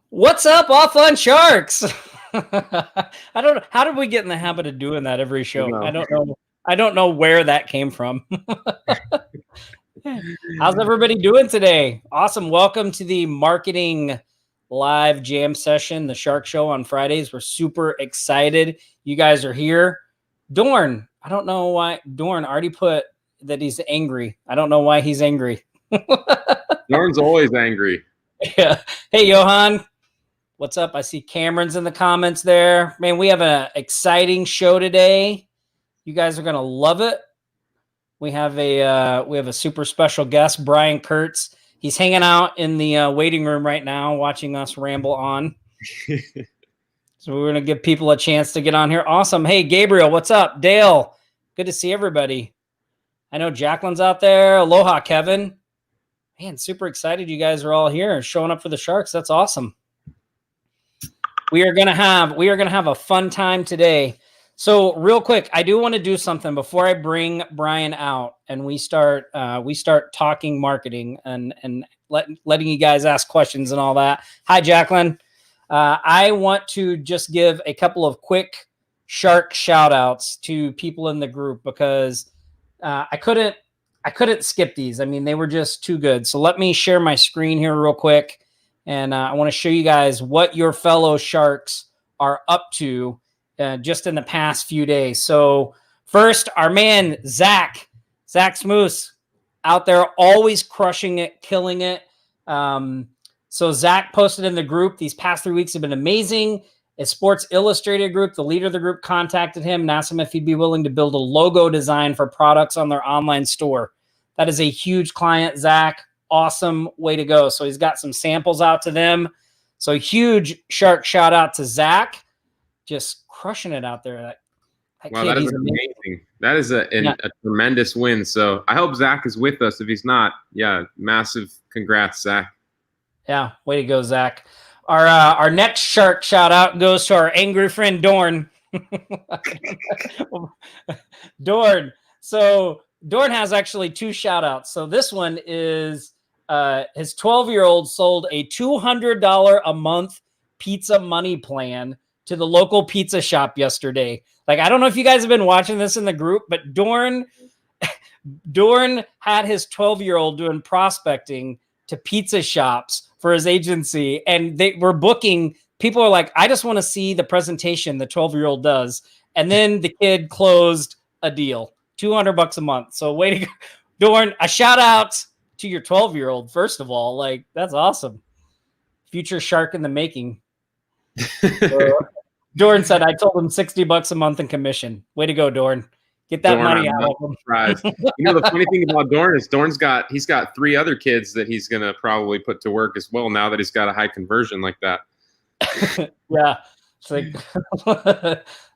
What's up, offline sharks? I don't know. How did we get in the habit of doing that every show? No. I don't know. I don't know where that came from. How's everybody doing today? Awesome. Welcome to the marketing live jam session, the Shark Show on Fridays. We're super excited. You guys are here. Dorn, I don't know why. Dorn already put that he's angry. I don't know why he's angry. Dorn's always angry. Yeah. Hey, Johan. What's up? I see Cameron's in the comments there. Man, we have an exciting show today. You guys are gonna love it. We have a super special guest, Brian Kurtz. He's hanging out in the waiting room right now, watching us ramble on. So we're gonna give people a chance to get on here. Awesome. Hey, Gabriel, what's up? Dale, good to see everybody. I know Jacqueline's out there. Aloha, Kevin. Man, super excited you guys are all here and showing up for the Sharks. That's awesome. We are gonna have a fun time today. So real quick, I do want to do something before I bring Brian out and we start talking marketing and letting you guys ask questions and all that. Hi, Jacqueline. I want to just give a couple of quick Shark shout outs to people in the group because I couldn't skip these. I mean, they were just too good. So let me share my screen here real quick. And I want to show you guys what your fellow Sharks are up to just in the past few days. So first, our man, Zach Smoose, out there always crushing it, killing it. So Zach posted in the group, these past 3 weeks have been amazing. A Sports Illustrated group, the leader of the group contacted him and asked him if he'd be willing to build a logo design for products on their online store. That is a huge client, Zach. Awesome way to go. So he's got some samples out to them. So huge Shark shout out to Zach. Just crushing it out there. Wow, that is amazing. That is a tremendous win. So I hope Zach is with us. If he's not, yeah, massive congrats, Zach. Yeah, way to go, Zach. Our next Shark shout out goes to our angry friend Dorn. Dorn. So Dorn has actually two shout outs. So this one is his 12-year-old sold a $200 a month pizza money plan to the local pizza shop yesterday. Like, I don't know if you guys have been watching this in the group, but Dorn had his 12-year-old doing prospecting to pizza shops for his agency. And they were booking. People are like, I just want to see the presentation the 12-year-old does. And then the kid closed a deal, $200 a month. So way to go. Dorn, a shout out to your 12-year-old, first of all. Like, that's awesome. Future Shark in the making. Dorn said, I told him $60 a month in commission. Way to go, Dorn. Get that money out of him. You know, the funny thing about Dorn is he's got 3 other kids that he's going to probably put to work as well now that he's got a high conversion like that. Yeah. It's like,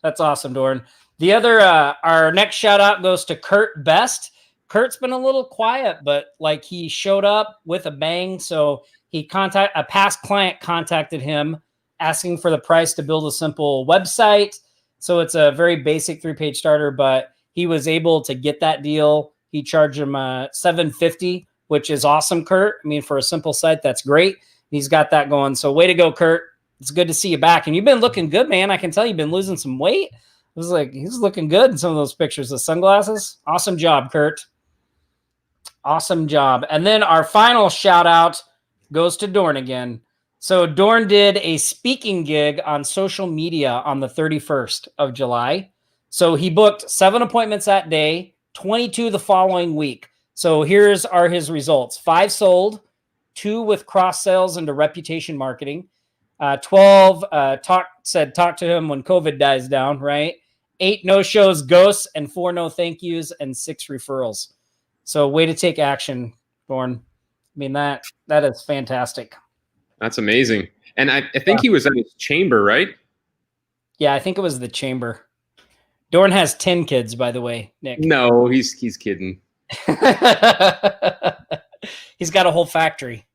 that's awesome, Dorn. The other, our next shout out goes to Kurt Best. Kurt's been a little quiet, but like he showed up with a bang. So a past client contacted him asking for the price to build a simple website. So it's a very basic 3-page starter, but he was able to get that deal. He charged him $750, which is awesome, Kurt. I mean, for a simple site, that's great. He's got that going. So way to go, Kurt. It's good to see you back. And you've been looking good, man. I can tell you've been losing some weight. It was like, he's looking good in some of those pictures. The sunglasses. Awesome job, Kurt. Awesome job. And then our final shout out goes to Dorn again. So Dorn did a speaking gig on social media on the 31st of July. So he booked 7 appointments that day, 22 the following week. So here's his results. 5 sold, 2 with cross sales into reputation marketing. 12 talk to him when COVID dies down, right? 8 no-shows, ghosts, and 4 no thank yous, and 6 referrals. So way to take action, Dorn. I mean, that is fantastic. That's amazing. And I think he was at his chamber, right? Yeah, I think it was the chamber. Dorn has 10 kids, by the way, Nick. No, he's kidding. He's got a whole factory.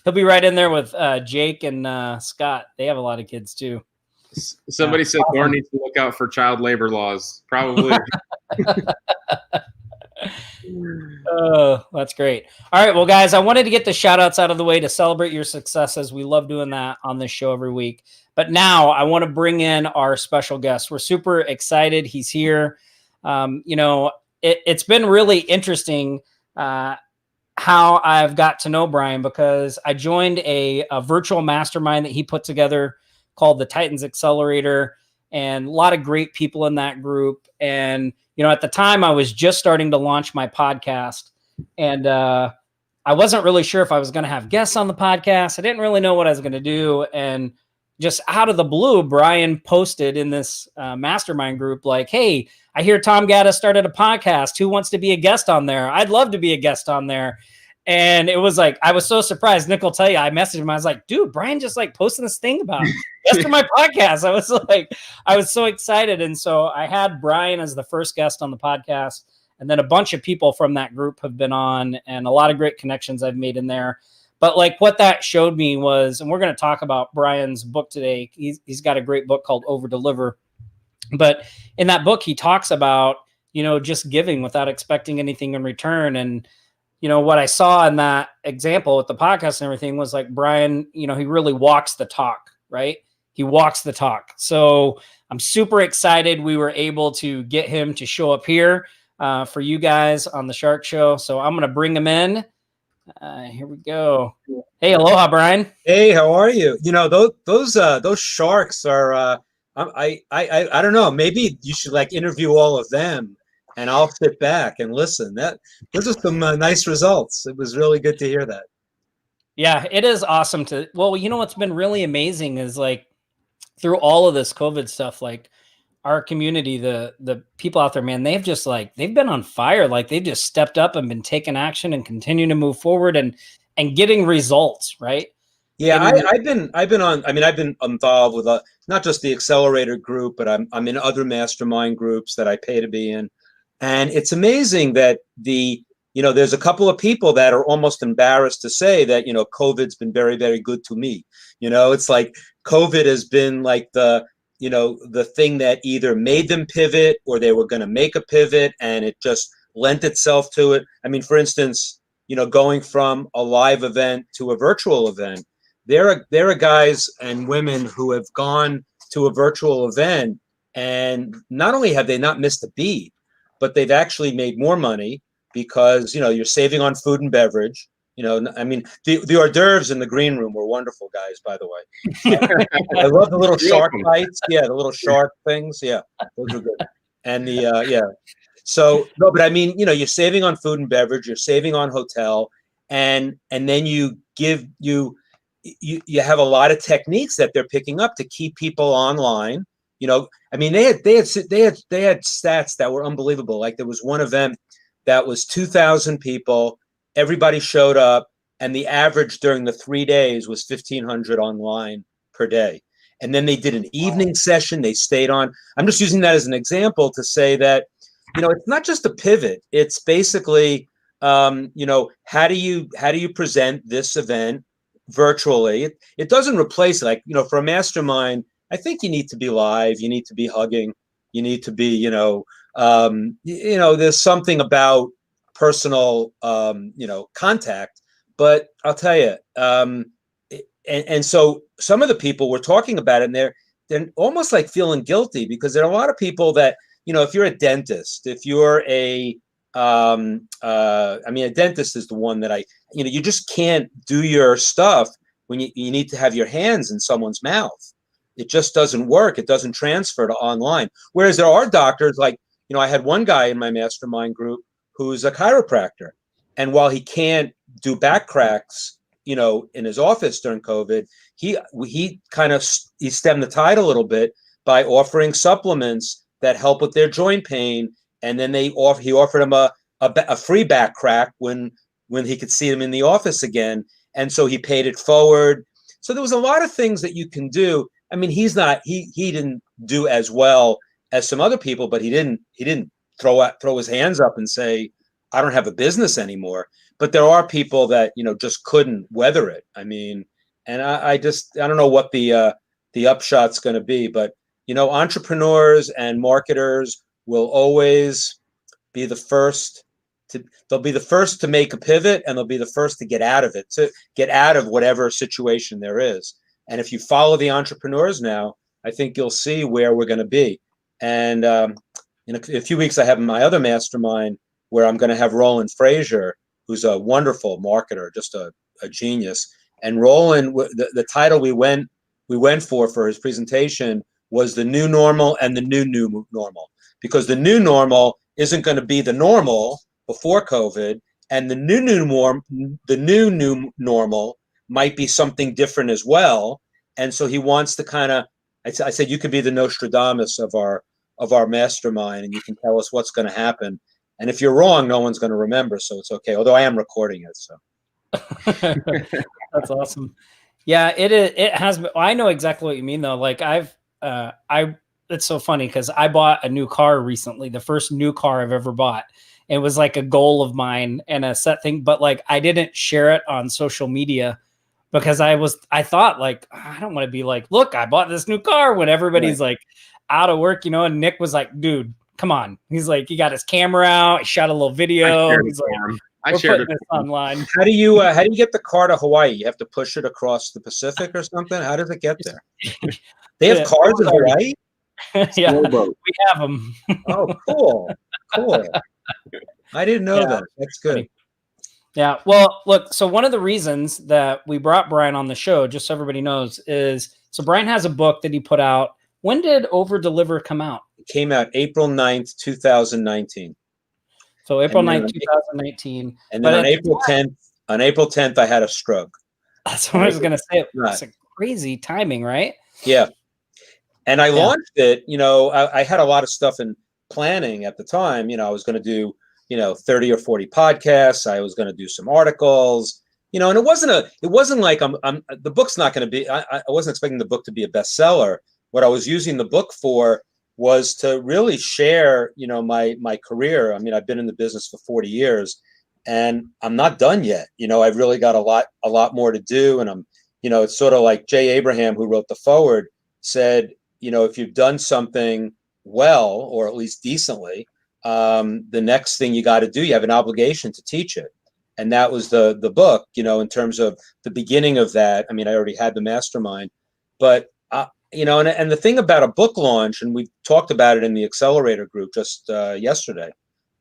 He'll be right in there with Jake and Scott. They have a lot of kids too. Somebody said Dorn needs to look out for child labor laws. Probably. Oh, that's great. All right. Well, guys, I wanted to get the shout outs out of the way to celebrate your successes. We love doing that on this show every week. But now I want to bring in our special guest. We're super excited. He's here. It's been really interesting how I've got to know Brian, because I joined a virtual mastermind that he put together called the Titans Accelerator, and a lot of great people in that group. And, at the time I was just starting to launch my podcast, and I wasn't really sure if I was going to have guests on the podcast. I didn't really know what I was going to do. And just out of the blue, Brian posted in this mastermind group, like, hey, I hear Tom Gaddis started a podcast. Who wants to be a guest on there? I'd love to be a guest on there. And it was like, I was so surprised. Nick will tell you, I messaged him. I was like, dude, Brian just like posting this thing about guest on my podcast. I was so excited. And so I had Brian as the first guest on the podcast. And then a bunch of people from that group have been on, and a lot of great connections I've made in there. But like what that showed me was, and we're going to talk about Brian's book today. He's got a great book called Over Deliver. But in that book, he talks about, just giving without expecting anything in return. And, what I saw in that example with the podcast and everything was like, Brian, he really walks the talk, right? He walks the talk. So I'm super excited we were able to get him to show up here for you guys on the Shark Show. So I'm going to bring him in. Here we go. Hey, aloha, Brian. Hey, how are you? Those sharks are. I don't know. Maybe you should interview all of them, and I'll sit back and listen. Those are some nice results. It was really good to hear that. Yeah, it is awesome to. Well, what's been really amazing is through all of this COVID stuff, our community, the people out there, man, they've been on fire. They've just stepped up and been taking action and continuing to move forward and getting results, right? Yeah, I've been involved with not just the accelerator group, but I'm in other mastermind groups that I pay to be in. And it's amazing that there's a couple of people that are almost embarrassed to say that, COVID's been very, very good to me. It's like COVID has been the thing that either made them pivot or they were going to make a pivot, and it just lent itself to it. I mean, for instance, going from a live event to a virtual event, there are guys and women who have gone to a virtual event, and not only have they not missed a beat, but they've actually made more money because, you're saving on food and beverage. The hors d'oeuvres in the green room were wonderful, guys, by the way. I love the little shark bites. Yeah, the little shark things. Yeah, those are good. And so, no, but I mean, you're saving on food and beverage, you're saving on hotel, and then you have a lot of techniques that they're picking up to keep people online. I mean, they had stats that were unbelievable. Like there was one event that was 2,000 people. Everybody showed up, and the average during the 3 days was 1,500 online per day. And then they did an evening session. They stayed on. I'm just using that as an example to say that, it's not just a pivot. It's basically, how do you present this event virtually? It doesn't replace for a mastermind. I think you need to be live. You need to be hugging. You need to be, there's something about personal, contact. But I'll tell you, and so some of the people were talking about it, and they're almost feeling guilty because there are a lot of people that, if you're a dentist, if you're a dentist is the one that you just can't do your stuff when you need to have your hands in someone's mouth. It just doesn't work. It doesn't transfer to online. Whereas there are doctors I had one guy in my mastermind group who's a chiropractor. And while he can't do back cracks, in his office during COVID, he stemmed the tide a little bit by offering supplements that help with their joint pain. And then he offered him a free back crack when he could see him in the office again. And so he paid it forward. So there was a lot of things that you can do. I mean, he didn't do as well as some other people, but he didn't throw his hands up and say, I don't have a business anymore. But there are people that, just couldn't weather it. I mean, and I don't know what the upshot's going to be, but, entrepreneurs and marketers will always be the first they'll be the first to make a pivot, and they'll be the first to get out of it, to get out of whatever situation there is. And if you follow the entrepreneurs now, I think you'll see where we're going to be. And in a few weeks, I have my other mastermind where I'm going to have Roland Frazier, who's a wonderful marketer, just a genius. And Roland, the title we went for his presentation was The New Normal and the New Normal, because the new normal isn't going to be the normal before COVID, and the new normal might be something different as well. And so he wants to kind of, I said, you could be the Nostradamus of our mastermind, and you can tell us what's going to happen. And if you're wrong, no one's going to remember, so it's okay. Although I am recording it, so. That's awesome. Yeah, it has been. I know exactly what you mean, though. Like it's so funny because I bought a new car recently, the first new car I've ever bought. It was like a goal of mine and a set thing, but like I didn't share it on social media because I thought like, I don't want to be like, look, I bought this new car when everybody's like out of work, and Nick was like, dude, come on. He's like, he got his camera out, he shot a little video. He's like, I shared it online. How do you get the car to Hawaii? You have to push it across the Pacific or something? How does it get there? They have cars in Hawaii? Yeah, we have them. Oh, cool. I didn't know that. That's good. Funny. Yeah. Well, look, so one of the reasons that we brought Brian on the show, just so everybody knows, is so Brian has a book that he put out. When did Over Deliver come out? It came out April 9th, 2019. So April 9th, 2019. And then on April 10th, I had a stroke. That's what I was going to say. It's a crazy timing, right? Yeah. And I launched it, I had a lot of stuff in planning at the time. I was going to do, 30 or 40 podcasts. I was going to do some articles, and it wasn't like the book's not going to be, I wasn't expecting the book to be a bestseller. What I was using the book for was to really share, my career. I mean, I've been in the business for 40 years and I'm not done yet. I've really got a lot more to do. And I'm, it's sort of like Jay Abraham, who wrote the foreword, said, if you've done something well, or at least decently, the next thing you got to do, you have an obligation to teach it. And that was the book, in terms of the beginning of that. I mean, I already had the mastermind, but, and the thing about a book launch, and we talked about it in the accelerator group just yesterday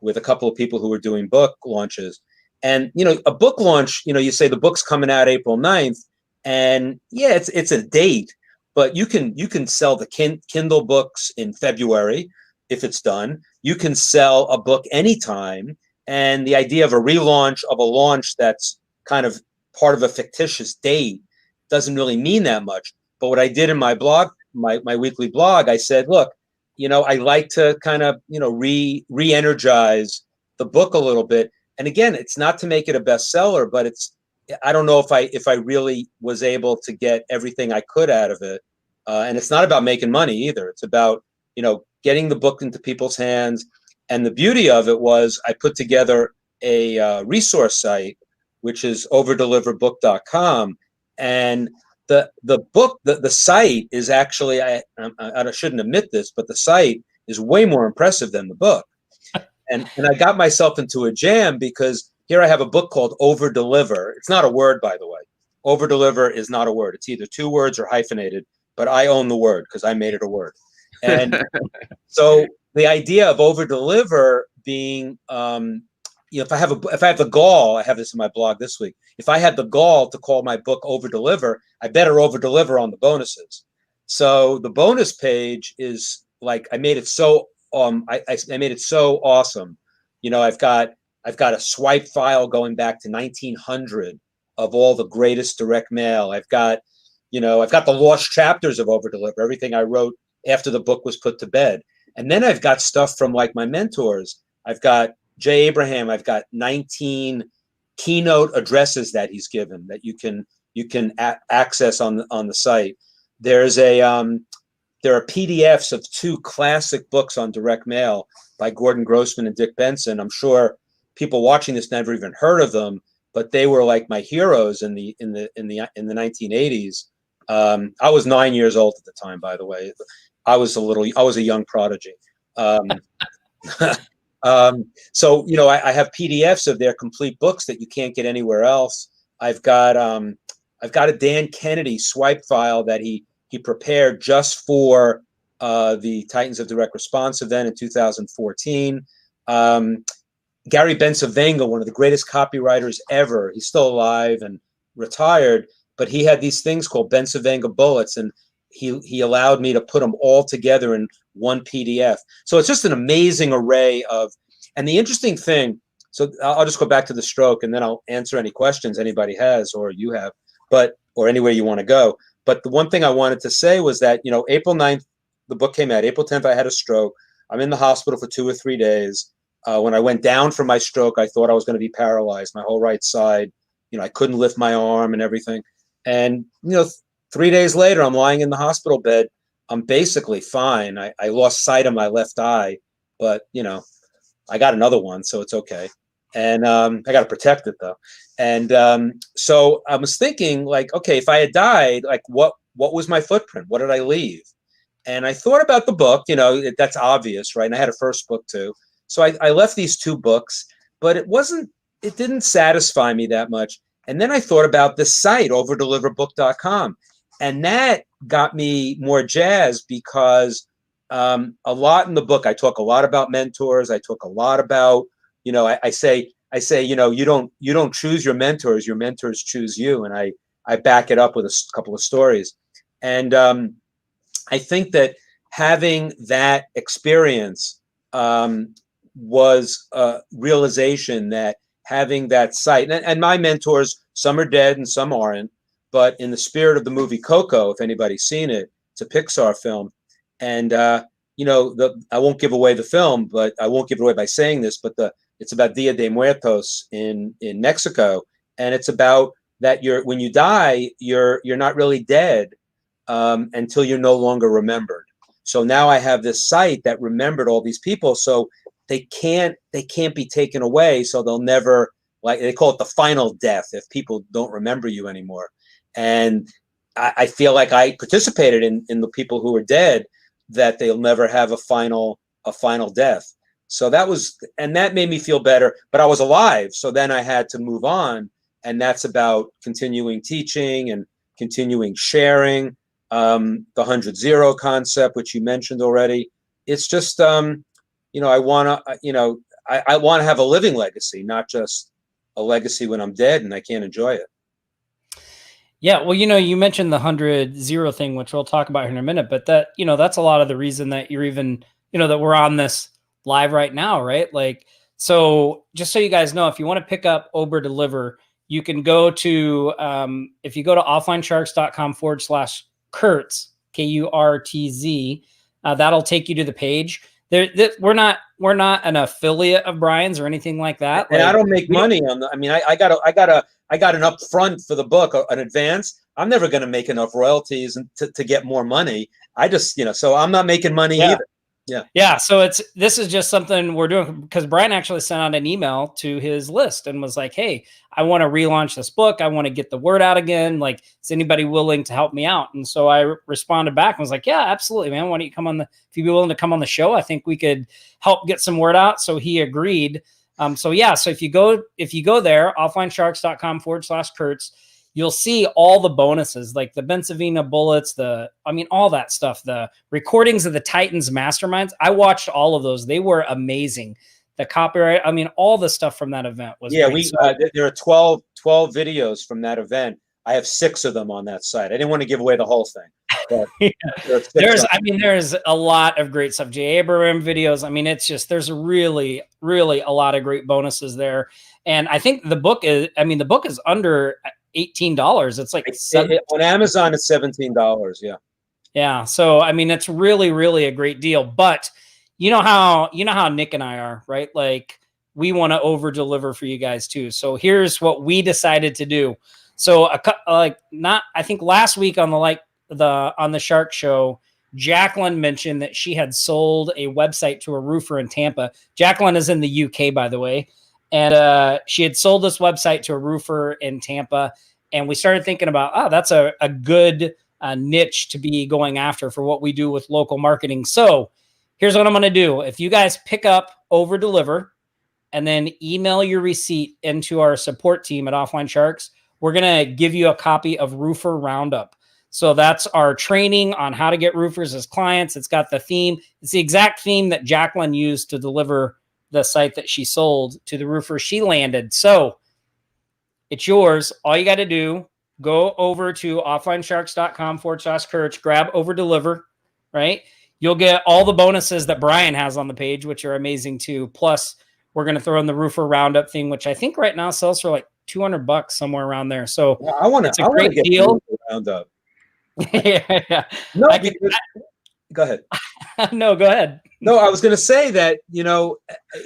with a couple of people who were doing book launches. And, a book launch, you say the book's coming out April 9th, and yeah, it's a date. But you can sell the Kindle books in February if it's done. You can sell a book anytime. And the idea of a relaunch of a launch that's kind of part of a fictitious date doesn't really mean that much. But what I did in my blog, my weekly blog, I said, look, I like to kind of, re-energize the book a little bit. And again, it's not to make it a bestseller, but I don't know if I really was able to get everything I could out of it. And it's not about making money either. It's about, getting the book into people's hands. And the beauty of it was I put together a resource site, which is overdeliverbook.com. And the book, the site is actually, I shouldn't admit this, but the site is way more impressive than the book. And I got myself into a jam because here I have a book called Over Deliver. It's not a word, by the way. Over Deliver is not a word. It's either two words or hyphenated, but I own the word because I made it a word. And so the idea of Over Deliver being, if I have the gall, I have this in my blog this week. If I had the gall to call my book Over Deliver, I better over deliver on the bonuses. So the bonus page is like, I made it so I made it so awesome. I've got a swipe file going back to 1900 of all the greatest direct mail. I've got the lost chapters of Over Deliver, everything I wrote after the book was put to bed. And then I've got stuff from like my mentors. I've got Jay Abraham. I've got 19 keynote addresses that he's given that you can access on the site. There are PDFs of 2 classic books on direct mail by Gordon Grossman and Dick Benson. I'm sure people watching this never even heard of them, but they were like my heroes in the 1980s. I was 9 years old at the time, by the way. I was a young prodigy. So, I have PDFs of their complete books that you can't get anywhere else. I've got a Dan Kennedy swipe file that he prepared just for the Titans of Direct Response event in 2014. Gary Bencivenga, one of the greatest copywriters ever, he's still alive and retired, but he had these things called Bencivenga bullets, and he allowed me to put them all together in one PDF. So it's just an amazing array of, and the interesting thing, so I'll just go back to the stroke and then I'll answer any questions anybody has or you have, or anywhere you want to go. But the one thing I wanted to say was that, April 9th, the book came out. April 10th, I had a stroke. I'm in the hospital for 2 or 3 days. When I went down from my stroke, I thought I was going to be paralyzed, my whole right side. I couldn't lift my arm and everything. And, 3 days later, I'm lying in the hospital bed. I'm basically fine. I lost sight of my left eye, but, I got another one, so it's okay. And I got to protect it, though. And so I was thinking, like, okay, if I had died, like, what was my footprint? What did I leave? And I thought about the book, that's obvious, right? And I had a first book, too. So I left these 2 books, but it didn't satisfy me that much. And then I thought about this site, overdeliverbook.com. And that got me more jazzed because a lot in the book, I talk a lot about mentors. I talk a lot about, I say, you don't choose your mentors choose you. And I back it up with a couple of stories. And I think that having that experience was a realization that having that site, and my mentors, some are dead and some aren't, but in the spirit of the movie Coco, if anybody's seen it, it's a Pixar film. And, I won't give away the film, but I won't give it away by saying this, but it's about Dia de Muertos in Mexico. And it's about that when you die, you're not really dead until you're no longer remembered. So now I have this site that remembered all these people. So they can't be taken away. So they'll never, like, they call it the final death if people don't remember you anymore. And I feel like I participated in the people who are dead, that they'll never have a final death. So that made me feel better, but I was alive. So then I had to move on. And that's about continuing teaching and continuing sharing, the 100-0 concept, which you mentioned already. It's just, I want to have a living legacy, not just a legacy when I'm dead and I can't enjoy it. Yeah, well, you mentioned the 100-0 thing, which we'll talk about here in a minute, but that, that's a lot of the reason that you're even, that we're on this live right now, right? Like, so just so you guys know, if you want to pick up Ober Deliver, you can go to, if you go to offlinesharks.com/Kurtz, Kurtz, that'll take you to the page. We're not an affiliate of Brian's or anything like that. And I don't make money on the. I mean, I got an upfront for the book, an advance. I'm never going to make enough royalties to get more money. I just, so I'm not making money either. Yeah. So this is just something we're doing because Brian actually sent out an email to his list and was like, "Hey, I want to relaunch this book. I want to get the word out again. Like, is anybody willing to help me out?" And so I responded back and was like, "Yeah, absolutely, man. Why don't you if you'd be willing to come on the show, I think we could help get some word out." So he agreed. So if you go there, offlinesharks.com/Kurtz, you'll see all the bonuses, like the Bencivenga bullets, all that stuff, the recordings of the Titans masterminds. I watched all of those. They were amazing. The copyright, all the stuff from that event was great. There are 12 videos from that event. I have 6 of them on that site. I didn't want to give away the whole thing. But there's a lot of great stuff. J. Abraham videos. It's just, there's really, really a lot of great bonuses there. And I think the book is under $18. It's like on Amazon, it's $17. Yeah. Yeah. So, it's really, really a great deal, but you know how Nick and I are, right? Like, we want to over deliver for you guys too. So here's what we decided to do. So I think last week on the Shark Show, Jacqueline mentioned that she had sold a website to a roofer in Tampa. Jacqueline is in the UK, by the way. And she had sold this website to a roofer in Tampa. And we started thinking about, that's a good niche to be going after for what we do with local marketing. So here's what I'm going to do. If you guys pick up, over deliver, and then email your receipt into our support team at Offline Sharks, we're going to give you a copy of Roofer Roundup. So that's our training on how to get roofers as clients. It's got the theme. It's the exact theme that Jacqueline used to deliver the site that she sold to the roofer she landed. So it's yours. All you got to do, go over to offlinesharks.com/Kurtz, grab over deliver, right? You'll get all the bonuses that Brian has on the page, which are amazing too. Plus, we're going to throw in the Roofer Roundup thing, which I think right now sells for like $200 somewhere around there. So it's a great deal. Roundup. Yeah. No, go ahead. No, go ahead. No, I was going to say that,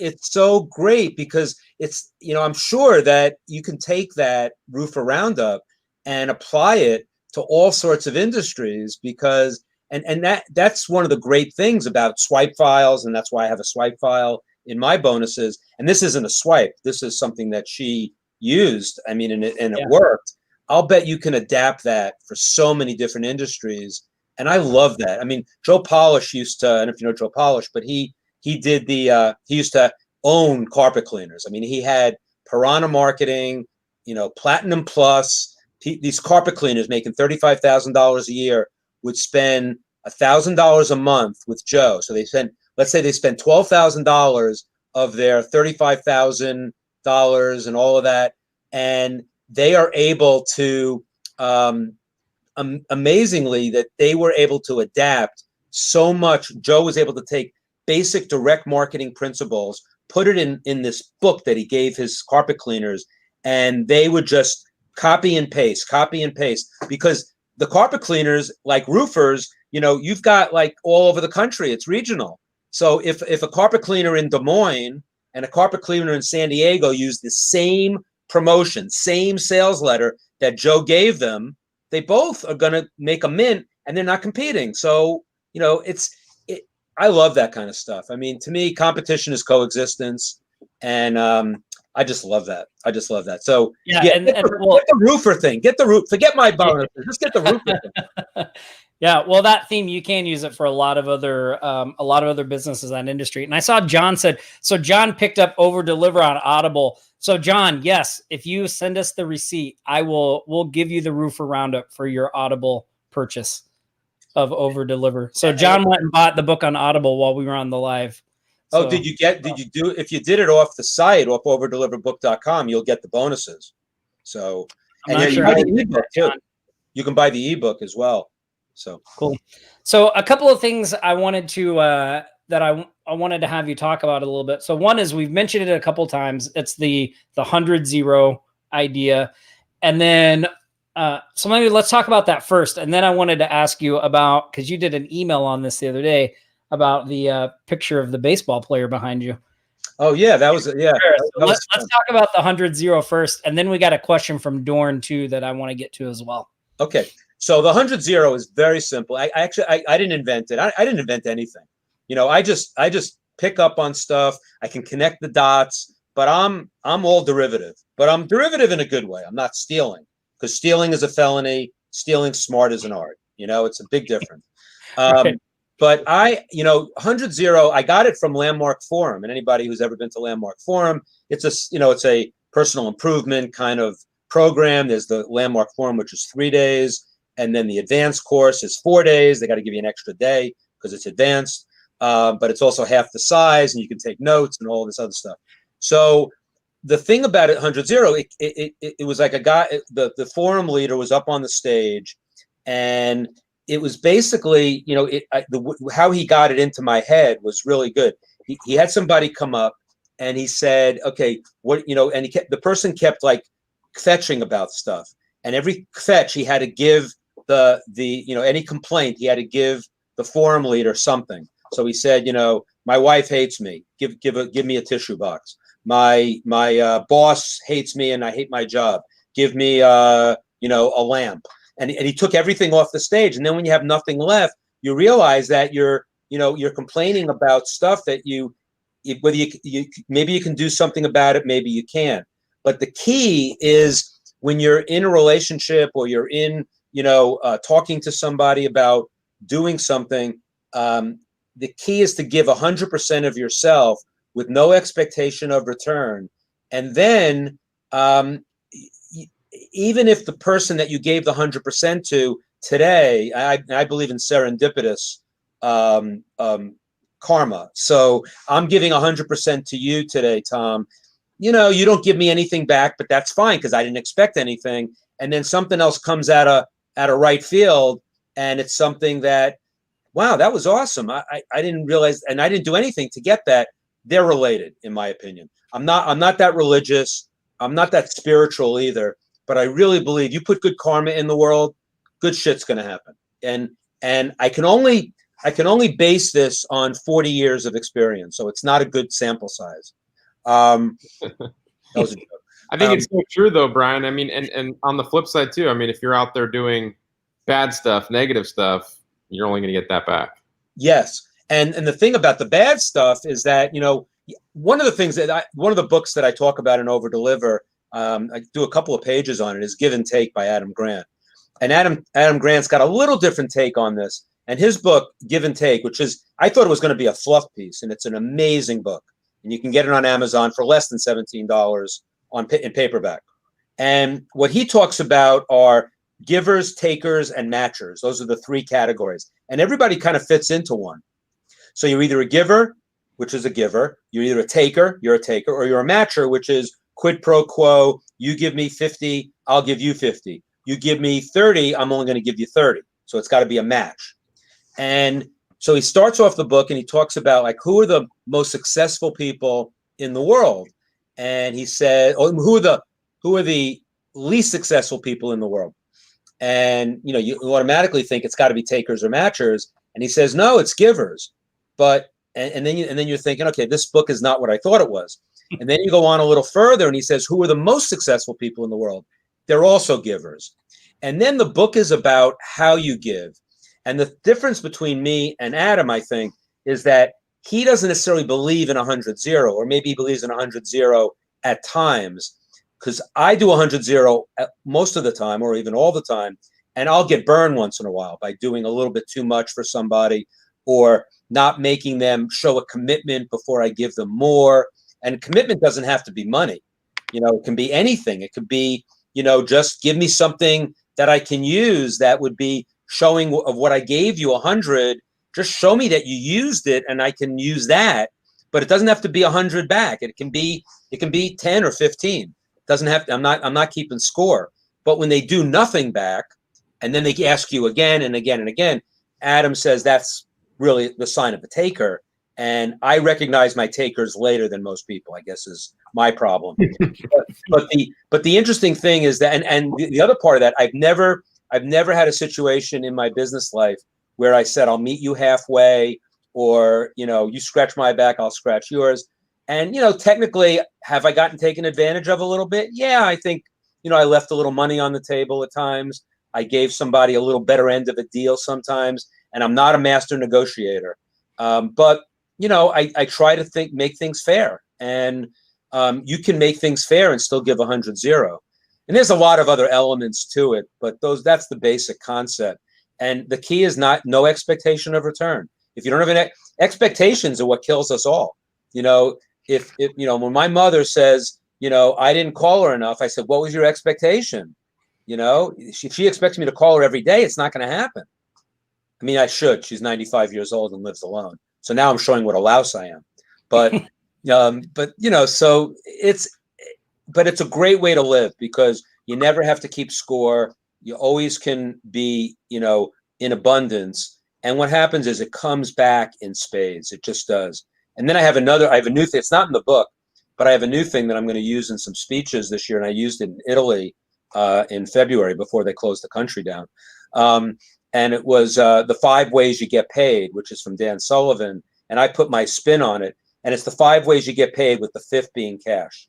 it's so great because it's, I'm sure that you can take that Roofer Roundup and apply it to all sorts of industries because, and that's one of the great things about swipe files. And that's why I have a swipe file in my bonuses. And this isn't a swipe. This is something that she used. I mean, and it worked. I'll bet you can adapt that for so many different industries. And I love that. I mean, Joe Polish used to, I don't know if you know Joe Polish, but he did he used to own carpet cleaners. I mean, he had Piranha Marketing, Platinum Plus, these carpet cleaners making $35,000 a year would spend $1,000 a month with Joe. So let's say they spend $12,000 of their $35,000 and all of that. And they are able to, amazingly, that they were able to adapt so much. Joe was able to take basic direct marketing principles, put it in this book that he gave his carpet cleaners, and they would just copy and paste, because the carpet cleaners, like roofers, you've got like all over the country, it's regional. So if a carpet cleaner in Des Moines and a carpet cleaner in San Diego use the same promotion, same sales letter that Joe gave them, they both are going to make a mint and they're not competing. So, I love that kind of stuff. I mean, to me, competition is coexistence. And I just love that. So get the roofer thing, forget my bonuses, just get the roofer thing. Yeah, well, that theme, you can use it for a lot of other businesses and industry. And I saw John said, so John picked up over deliver on Audible. So John, yes, if you send us the receipt, we'll give you the Roofer Roundup for your Audible purchase of over deliver. So John went and bought the book on Audible while we were on the live. So, if you did it off the site, off overdeliverbook.com, you'll get the bonuses. So, and then you can buy the ebook as well. So cool. So a couple of things I wanted to that I wanted to have you talk about a little bit. So one is, we've mentioned it a couple of times. It's the 100-0 idea, and then so maybe let's talk about that first. And then I wanted to ask you about, because you did an email on this the other day about the picture of the baseball player behind you. Oh yeah, that was yeah. So let's talk about the 100-0 first, and then we got a question from Dorn too that I want to get to as well. Okay. So the 100-0 is very simple. I didn't invent it. I didn't invent anything. I just pick up on stuff. I can connect the dots, but I'm all derivative. But I'm derivative in a good way. I'm not stealing, because stealing is a felony. Stealing smart is an art. It's a big difference. But 100-0, I got it from Landmark Forum, and anybody who's ever been to Landmark Forum, it's a personal improvement kind of program. There's the Landmark Forum, which is 3 days. And then the advanced course is 4 days. They got to give you an extra day because it's advanced, but it's also half the size, and you can take notes and all this other stuff. So the thing about it, 100-0, it was like a guy, the forum leader was up on the stage, and it was basically, how he got it into my head was really good. He had somebody come up and he said, okay, what, and the person kept like fetching about stuff, and every fetch he had to give any complaint, he had to give the forum leader something. So he said, my wife hates me. Give me a tissue box. My boss hates me and I hate my job. Give me a lamp. And he took everything off the stage. And then when you have nothing left, you realize that you're complaining about stuff that whether you maybe you can do something about it, maybe you can't. But the key is, when you're in a relationship or you're in, talking to somebody about doing something, the key is to give 100% of yourself with no expectation of return. And then even if the person that you gave the 100% to today, I believe in serendipitous karma. So I'm giving 100% to you today, Tom. You know, you don't give me anything back, but that's fine because I didn't expect anything. And then something else comes out of right field, and it's something that, wow, that was awesome. I didn't realize, and I didn't do anything to get that. They're related, in my opinion. I'm not that religious. I'm not that spiritual either. But I really believe you put good karma in the world, good shit's going to happen. And I can only base this on 40 years of experience, so it's not a good sample size. That was a joke. I think it's so true, though, Brian. I mean, and on the flip side too. I mean, if you're out there doing bad stuff, negative stuff, you're only going to get that back. Yes, and the thing about the bad stuff is that, you know, one of the books that I talk about in Over Deliver, I do a couple of pages on it, is Give and Take by Adam Grant. And Adam Grant's got a little different take on this. And his book, Give and Take, which is, I thought it was going to be a fluff piece, and it's an amazing book. And you can get it on Amazon for less than $17 in paperback. And what he talks about are givers, takers, and matchers. Those are the three categories. And everybody kind of fits into one. So you're either a giver, which is a giver. You're either a taker, you're a taker, or you're a matcher, which is quid pro quo. You give me 50, I'll give you 50. You give me 30, I'm only going to give you 30. So it's got to be a match. And so he starts off the book and he talks about, like, who are the most successful people in the world? And he said, who are the least successful people in the world? And, you know, you automatically think it's got to be takers or matchers. And he says, no, it's givers. But and then you're thinking, okay, this book is not what I thought it was. And then you go on a little further and he says, who are the most successful people in the world? They're also givers. And then the book is about how you give. And the difference between me and Adam, I think, is that he doesn't necessarily believe in 100-0, or maybe he believes in 100-0 at times, because I do 100-0 most of the time, or even all the time, and I'll get burned once in a while by doing a little bit too much for somebody, or not making them show a commitment before I give them more. And commitment doesn't have to be money. You know, it can be anything. It could be, you know, just give me something that I can use that would be showing of what I gave you 100. Just show me that you used it and I can use that. But it doesn't have to be 100 back. It can be 10 or 15. It doesn't have to, I'm not keeping score. But when they do nothing back and then they ask you again and again and again, Adam says that's really the sign of a taker. And I recognize my takers later than most people, I guess, is my problem. but the interesting thing is that, and the other part of that, I've never had a situation in my business life where I said, I'll meet you halfway, or, you know, you scratch my back, I'll scratch yours. And, you know, technically, have I gotten taken advantage of a little bit? Yeah, I think, you know, I left a little money on the table at times. I gave somebody a little better end of a deal sometimes, and I'm not a master negotiator. But, you know, I try to make things fair, and you can make things fair and still give 100-0. And there's a lot of other elements to it, but that's the basic concept. And the key is no expectation of return. If you don't have expectations are what kills us all. You know, if you know, when my mother says, you know, I didn't call her enough, I said, what was your expectation? You know, if she expects me to call her every day, it's not going to happen. I mean, I should. She's 95 years old and lives alone. So now I'm showing what a louse I am. But you know, so it's a great way to live because you never have to keep score. You always can be, you know, in abundance. And what happens is it comes back in spades. It just does. And then I have a new thing. It's not in the book, but I have a new thing that I'm going to use in some speeches this year. And I used it in Italy in February before they closed the country down. And it was the 5 ways you get paid, which is from Dan Sullivan. And I put my spin on it. And it's the 5 ways you get paid, with the 5th being cash.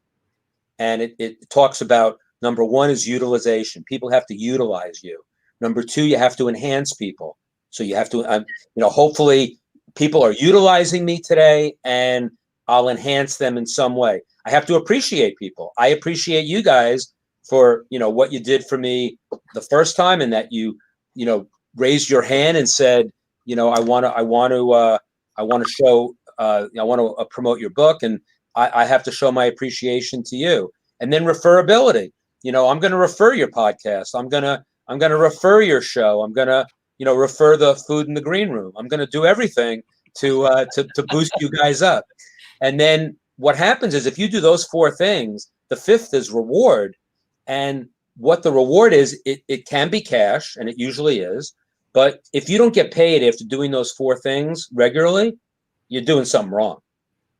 And it talks about, number 1 is utilization. People have to utilize you. Number 2, you have to enhance people. So you have to, you know, hopefully people are utilizing me today and I'll enhance them in some way. I have to appreciate people. I appreciate you guys for, you know, what you did for me the first time, and that you know, raised your hand and said, you know, I want I want to show, I want to promote your book, and I have to show my appreciation to you. And then referability. I'm going to refer your podcast. I'm going to refer your show. I'm going to, refer the food in the green room. I'm going to do everything to boost you guys up. And then what happens is, if you do those 4 things, the 5th is reward. And what the reward is, it can be cash, and it usually is. But if you don't get paid after doing those 4 things regularly, you're doing something wrong.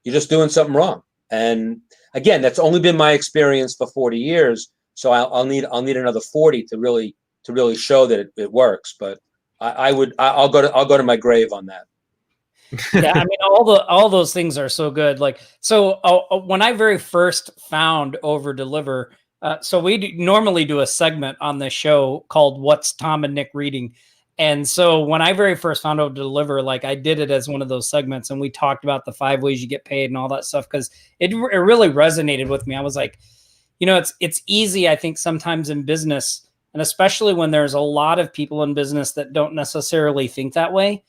You're just doing something wrong. And again, that's only been my experience for 40 years. So I'll need another 40 to really show that it works. But I'll go to my grave on that. Yeah, I mean, all those things are so good. Like, so when I very first found Over Deliver, so we normally do a segment on this show called "What's Tom and Nick Reading," and so when I very first found Over Deliver, like I did it as one of those segments, and we talked about the 5 ways you get paid and all that stuff, because it really resonated with me. I was like, it's easy, I think, sometimes in business, and especially when there's a lot of people in business that don't necessarily think that way.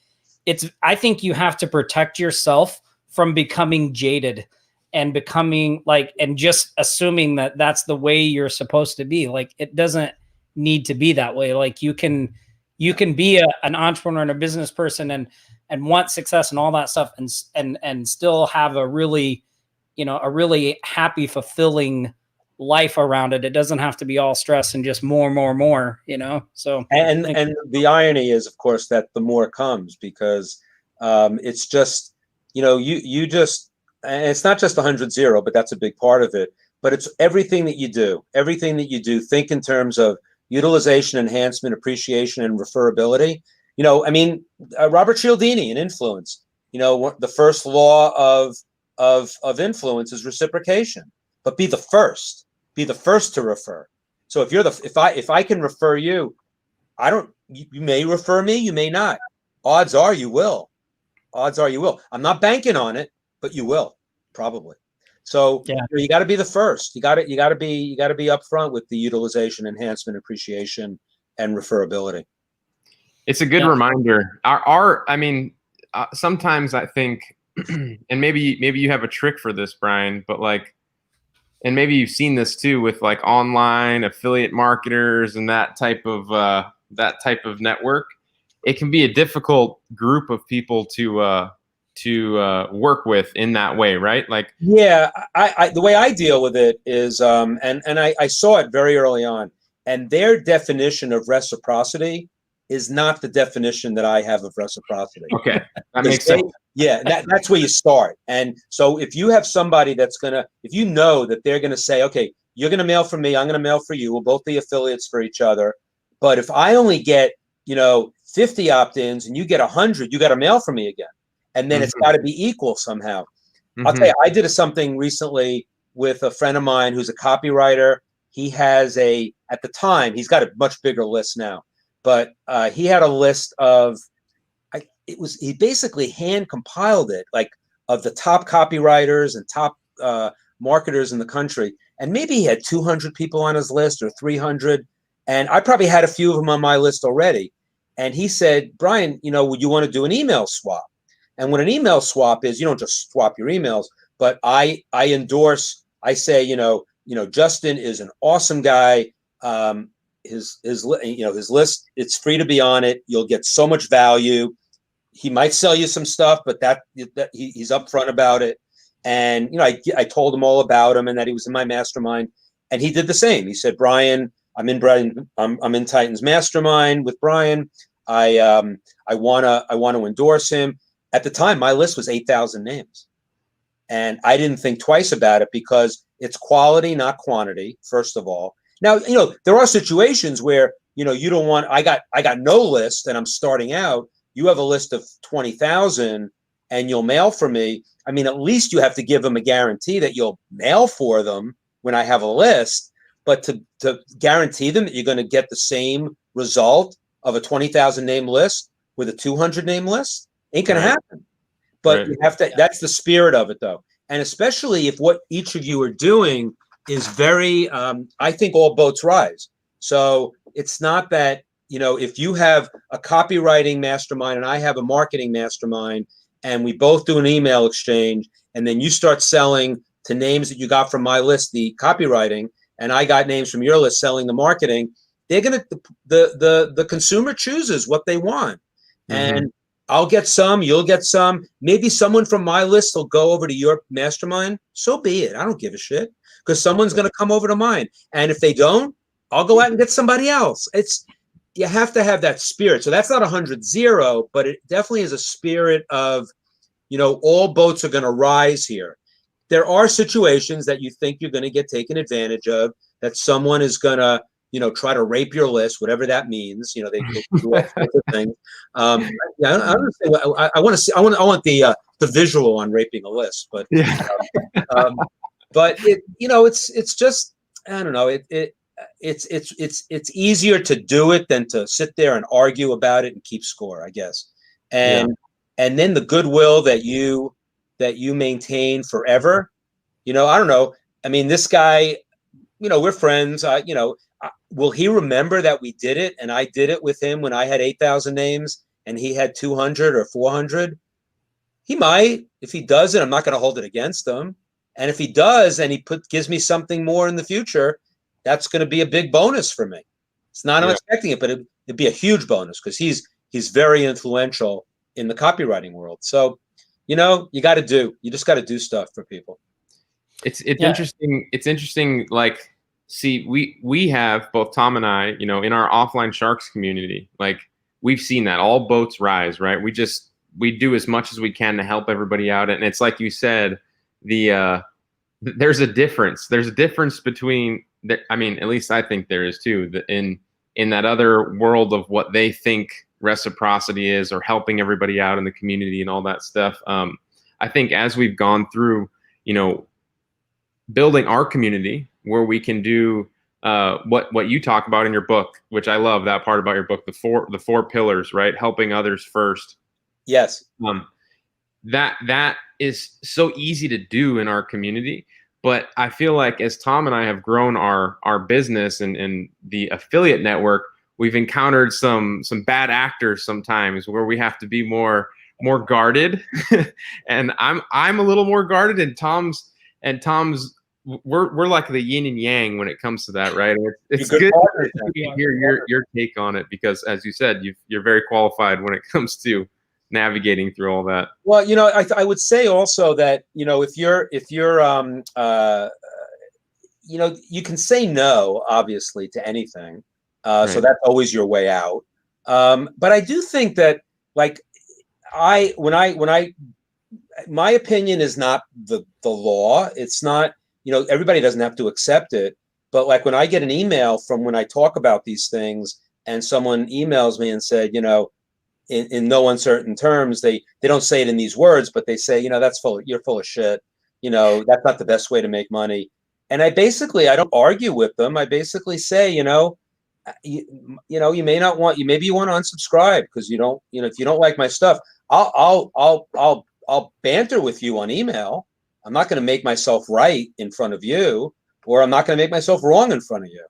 I think you have to protect yourself from becoming jaded and becoming and just assuming that that's the way you're supposed to be. Like, it doesn't need to be that way. Like, you can be an entrepreneur and a business person and want success and all that stuff and still have a really happy, fulfilling life around it. It doesn't have to be all stress and just more, so. And the irony is, of course, that the more comes, because it's just, you just, and it's not just 100-0, but that's a big part of it. But it's everything that you do, think in terms of utilization, enhancement, appreciation, and referability. Robert Cialdini in Influence, the first law of influence is reciprocation, but be the first to refer. So if I can refer you, you may refer me, you may not. Odds are you will. I'm not banking on it, but you will probably. So yeah. You got to be the first. You got to be upfront with the utilization, enhancement, appreciation, and referability. It's a good reminder. Sometimes I think, and maybe you have a trick for this, Brian, but and maybe you've seen this too with online affiliate marketers and that type of network. It can be a difficult group of people to work with in that way, right? Yeah, the way I deal with it is, and I saw it very early on, and their definition of reciprocity is not the definition that I have of reciprocity. Okay, that makes sense. Yeah, that's where you start. And so if you have somebody if you know that they're going to say, okay, you're going to mail for me, I'm going to mail for you, we'll both be affiliates for each other. But if I only get, 50 opt-ins and you get 100, you got to mail for me again. And then it's got to be equal somehow. I'll tell you, I did something recently with a friend of mine who's a copywriter. He has at the time, he's got a much bigger list now, but he had a list of, he basically hand compiled it, of the top copywriters and top marketers in the country. And maybe he had 200 people on his list or 300. And I probably had a few of them on my list already. And he said, Brian, would you want to do an email swap? And what an email swap is, you don't just swap your emails, but I endorse, I say, Justin is an awesome guy. His list, it's free to be on it. You'll get so much value. He might sell you some stuff, but that he's upfront about it. And, I told him all about him and that he was in my mastermind, and he did the same. He said, Brian, I'm in Titan's mastermind with Brian. I want to endorse him. At the time, my list was 8,000 names. And I didn't think twice about it because it's quality, not quantity, first of all. Now, there are situations where, you don't want, I got no list and I'm starting out. You have a list of 20,000 and you'll mail for me. I mean, at least you have to give them a guarantee that you'll mail for them when I have a list. But to guarantee them that you're going to get the same result of a 20,000 name list with a 200 name list ain't going to happen. But you have to, that's the spirit of it, though. And especially if what each of you are doing is very, I think all boats rise. So it's not that, if you have a copywriting mastermind and I have a marketing mastermind, and we both do an email exchange, and then you start selling to names that you got from my list, the copywriting, and I got names from your list selling the marketing, they're gonna the consumer chooses what they want. And I'll get some, you'll get some. Maybe someone from my list will go over to your mastermind. So be it. I don't give a shit, because someone's going to come over to mine. And if they don't, I'll go out and get somebody else. You have to have that spirit. So that's not 100-0, but it definitely is a spirit of, all boats are going to rise here. There are situations that you think you're going to get taken advantage of, that someone is going to, try to rape your list, whatever that means. They do all sorts of things. Yeah, I understand. I want to see. I want the visual on raping a list, but but it's just, I don't know. It's easier to do it than to sit there and argue about it and keep score, I guess. And then the goodwill that you maintain forever. I don't know. I mean, this guy, we're friends. Will he remember that we did it and I did it with him when I had 8,000 names and he had 200 or 400? He might. If he doesn't, I'm not going to hold it against him. And if he does and he gives me something more in the future, that's going to be a big bonus for me. It's not, I'm expecting it, but it'd be a huge bonus, because he's very influential in the copywriting world. So, you just got to do stuff for people. It's interesting. It's interesting. Like, see, we have, both Tom and I, in our offline Sharks community, like, we've seen that all boats rise, right? We do as much as we can to help everybody out. And it's like you said, there's a difference. There's a difference between, I mean, at least I think there is too, in that other world of what they think reciprocity is, or helping everybody out in the community and all that stuff. I think as we've gone through, building our community where we can do what you talk about in your book, which I love that part about your book, the four pillars, right? Helping others first. Yes. That is so easy to do in our community. But I feel like as Tom and I have grown our business and the affiliate network, we've encountered some bad actors sometimes, where we have to be more guarded. And I'm a little more guarded, and Tom's we're like the yin and yang when it comes to that, right? It's good to hear your take on it, because, as you said, you're very qualified when it comes to navigating through all that. Well, I would say also that, if you're you can say no, obviously, to anything. Right. So that's always your way out. But I do think that, like, my opinion is not the law. It's not, everybody doesn't have to accept it. But, like, when I get an email from when I talk about these things, and someone emails me and said, in no uncertain terms, they don't say it in these words, but they say, you're full of shit. That's not the best way to make money. And I don't argue with them. I basically say, you may not want, maybe you want to unsubscribe because if you don't like my stuff, I'll banter with you on email. I'm not going to make myself right in front of you, or I'm not going to make myself wrong in front of you.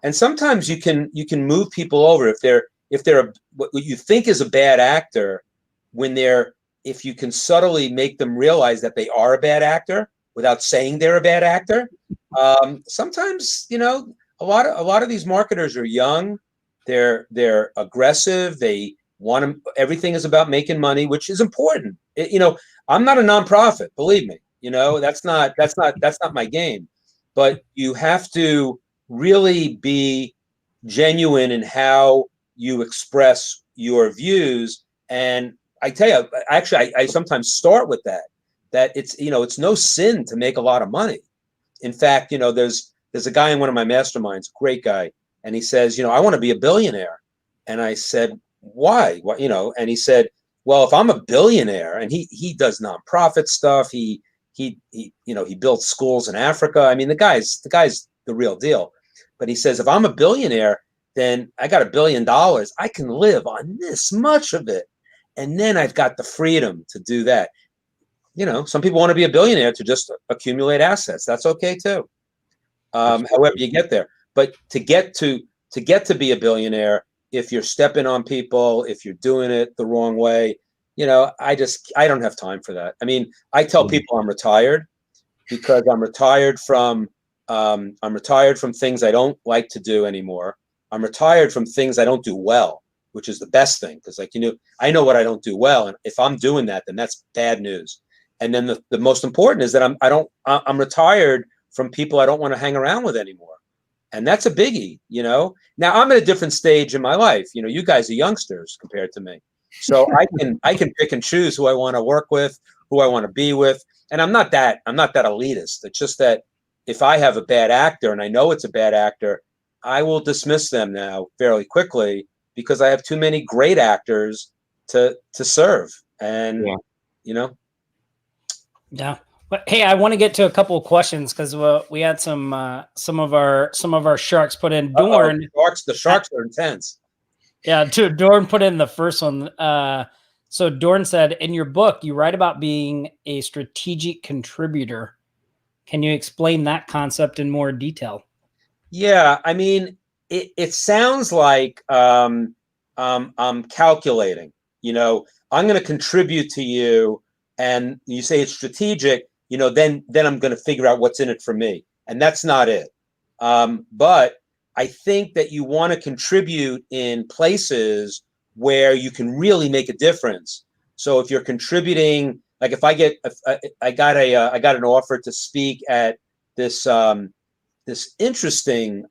And sometimes you can move people over if they're what you think is a bad actor, if you can subtly make them realize that they are a bad actor without saying they're a bad actor. Sometimes, a lot of these marketers are young, they're aggressive, they want to, everything is about making money, which is important. I'm not a nonprofit, believe me. That's not my game. But you have to really be genuine in how you express your views. And I tell you, actually, I sometimes start with that it's, it's no sin to make a lot of money. In fact, there's a guy in one of my masterminds, great guy. And he says, I want to be a billionaire. And I said, why? And he said, well, if I'm a billionaire, and he does nonprofit stuff. He built schools in Africa. I mean, the guy's the real deal. But he says, if I'm a billionaire, then I got $1 billion. I can live on this much of it. And then I've got the freedom to do that. Some people want to be a billionaire to just accumulate assets. That's okay too. However you get there. But to get to be a billionaire, if you're stepping on people, if you're doing it the wrong way, I don't have time for that. I mean, I tell people I'm retired because I'm retired from things I don't like to do anymore. I'm retired from things I don't do well, which is the best thing. Because I know what I don't do well. And if I'm doing that, then that's bad news. And then the most important is that I'm retired from people I don't want to hang around with anymore. And that's a biggie, Now I'm at a different stage in my life. You guys are youngsters compared to me. So I can pick and choose who I want to work with, who I want to be with. And I'm not that elitist. It's just that if I have a bad actor and I know it's a bad actor, I will dismiss them now fairly quickly because I have too many great actors to serve. And Yeah. But hey, I want to get to a couple of questions because we had some of our sharks put in. Dorn, the sharks are intense. Yeah, Dorn put in the first one. So Dorn said, in your book, you write about being a strategic contributor. Can you explain that concept in more detail? Yeah, I mean, it sounds like I'm calculating. I'm going to contribute to you, and you say it's strategic. Then I'm going to figure out what's in it for me, and that's not it. But I think that you want to contribute in places where you can really make a difference. So if you're contributing, like if I got an offer to speak at this interesting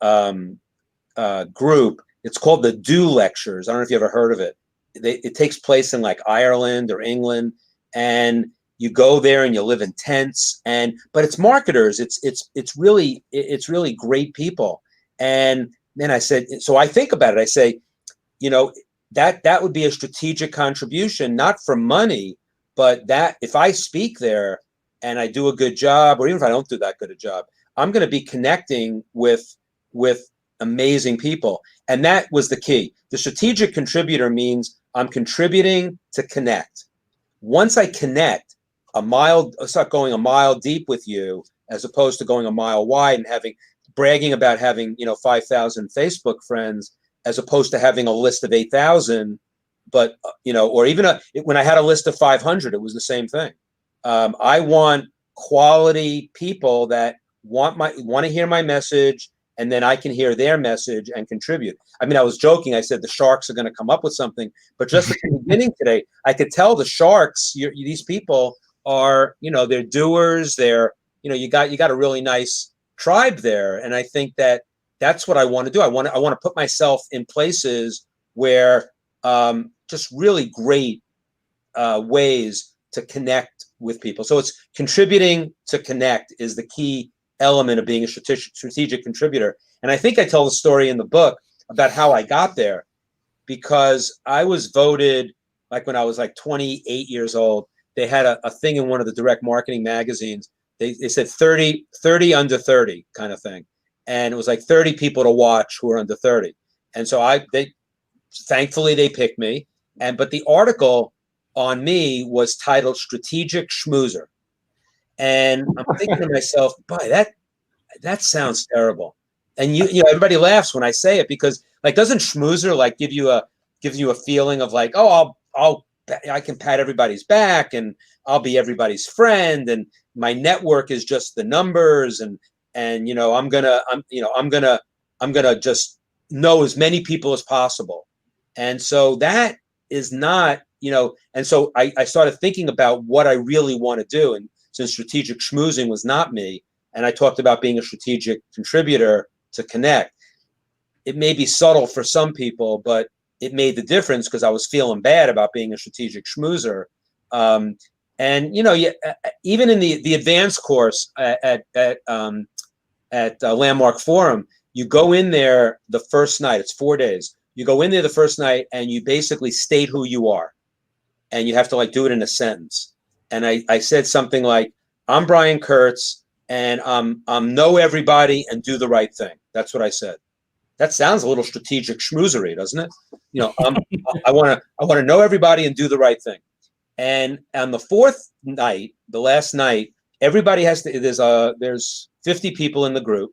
group. It's called the Do Lectures. I don't know if you ever heard of it. It takes place in like Ireland or England, and you go there and you live in tents. But it's marketers. It's really great people. And then I said, so I think about it. I say, that would be a strategic contribution, not for money, but that if I speak there and I do a good job, or even if I don't do that good a job, I'm going to be connecting with amazing people. And that was the key. The strategic contributor means I'm contributing to connect. Once I connect, start going a mile deep with you, as opposed to going a mile wide and bragging about having 5,000 Facebook friends, as opposed to having a list of 8,000. But or even when I had a list of 500, it was the same thing. I want quality people that want to hear my message, and then I can hear their message and contribute. I mean, I was joking. I said the sharks are going to come up with something, but just at the beginning today, I could tell the sharks. These people are, they're doers. They're, you got a really nice tribe there, and I think that's what I want to do. I want to put myself in places where just really great ways to connect with people. So it's contributing to connect is the key element of being a strategic contributor. And I think I tell the story in the book about how I got there, because I was voted, like when I was like 28 years old, they had a thing in one of the direct marketing magazines. They said 30 under 30 kind of thing. And it was like 30 people to watch who are under 30. And so thankfully they picked me. But the article on me was titled Strategic Schmoozer. And I'm thinking to myself, boy, that sounds terrible. And everybody laughs when I say it, because like, doesn't schmoozer like give you a feeling of like, oh, I can pat everybody's back and I'll be everybody's friend, and my network is just the numbers, and I'm gonna just know as many people as possible. And so that is not, and so I started thinking about what I really want to do. And since strategic schmoozing was not me, and I talked about being a strategic contributor to connect, it may be subtle for some people, but it made the difference because I was feeling bad about being a strategic schmoozer. And even in the advanced course at Landmark Forum, you go in there the first night. It's 4 days. You go in there the first night and you basically state who you are, and you have to like do it in a sentence. And I said something like, I'm Brian Kurtz, and know everybody and do the right thing. That's what I said. That sounds a little strategic schmoozery, doesn't it? I want to know everybody and do the right thing. And on the fourth night, the last night, everybody has to. There's 50 people in the group.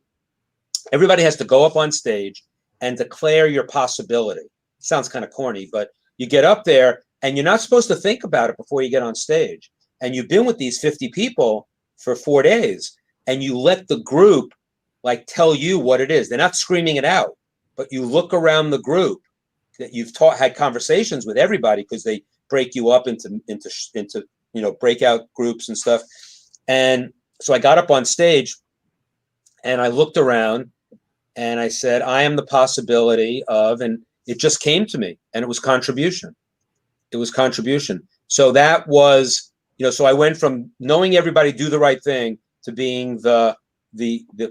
Everybody has to go up on stage and declare your possibility. It sounds kind of corny, but you get up there and you're not supposed to think about it before you get on stage. And you've been with these 50 people for 4 days, and you let the group like tell you what it is. They're not screaming it out, but you look around the group that you've had conversations with everybody, because they break you up into breakout groups and stuff. And so I got up on stage and I looked around and I said, I am the possibility of, and it just came to me, and it was contribution. It was contribution. So that was, so I went from knowing everybody do the right thing to being the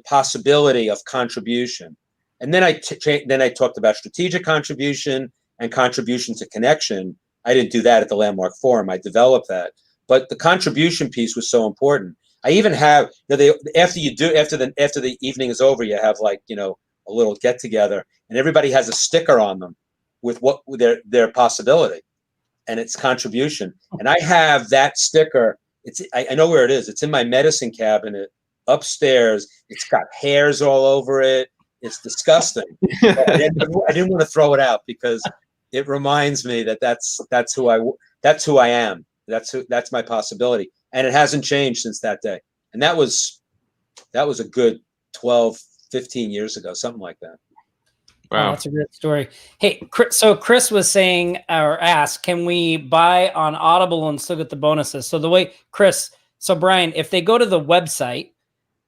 possibility of contribution. And then I talked about strategic contribution and contribution to connection. I didn't do that at the Landmark Forum. I developed that. But the contribution piece was so important. I even have, after the evening is over, you have like, a little get together, and everybody has a sticker on them with their possibility, and it's contribution. And I have that sticker. I know where it is. It's in my medicine cabinet upstairs. It's got hairs all over it. It's disgusting. I didn't want to throw it out because it reminds me that's who I am. That's my possibility. And it hasn't changed since that day. And that was a good 12, 15 years ago, something like that. Wow. Oh, that's a great story. Hey, so Chris was saying or asked, can we buy on Audible and still get the bonuses? So Brian, if they go to the website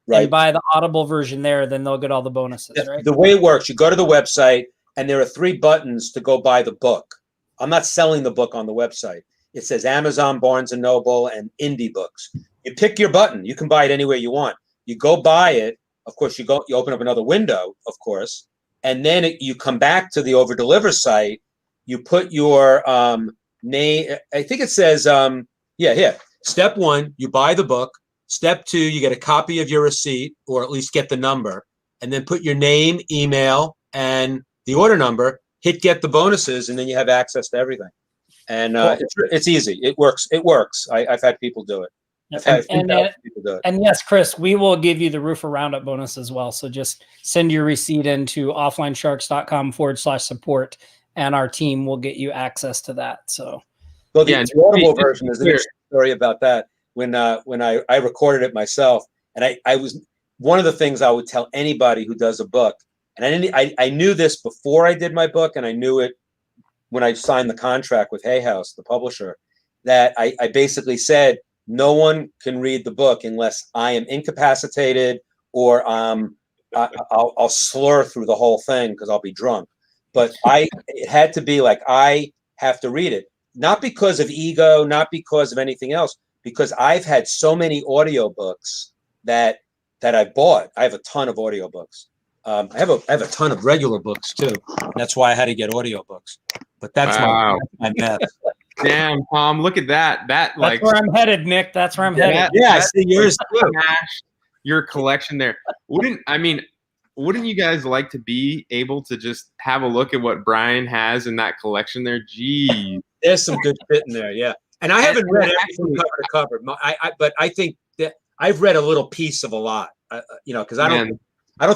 and buy the Audible version there, then they'll get all the bonuses, right? The way it works, you go to the website and there are 3 buttons to go buy the book. I'm not selling the book on the website. It says Amazon, Barnes & Noble, and Indie Books. You pick your button. You can buy it anywhere you want. You go buy it. Of course, you open up another window, of course, and then you come back to the Over Deliver site. You put your name. I think it says, here. Step 1, you buy the book. Step 2, you get a copy of your receipt, or at least get the number, and then put your name, email, and the order number. Hit get the bonuses, and then you have access to everything. And it's easy. It works. I've had people do it. And yes, Chris, we will give you the Roofer Roundup bonus as well. So just send your receipt into offlinesharks.com/support, and our team will get you access to that. So, well, the Audible version is an interesting story about that. When I recorded it myself, and I was one of the things I would tell anybody who does a book, and I knew this before I did my book, and I knew it when I signed the contract with Hay House, the publisher, that I basically said, no one can read the book unless I am incapacitated or I'll slur through the whole thing because I'll be drunk. But it had to be like, I have to read it, not because of ego, not because of anything else, because I've had so many audiobooks that I bought. I have a ton of audiobooks. I have a ton of regular books too. That's why I had to get audiobooks. But that's my method. Damn, Tom, look at that. That's where I'm headed, Nick. That's where I'm headed. I see yours too. Your collection there. Wouldn't you guys like to be able to just have a look at what Brian has in that collection there? Geez. There's some good shit in there, yeah. And I haven't read everything cover to cover. But I think that I've read a little piece of a lot, because I don't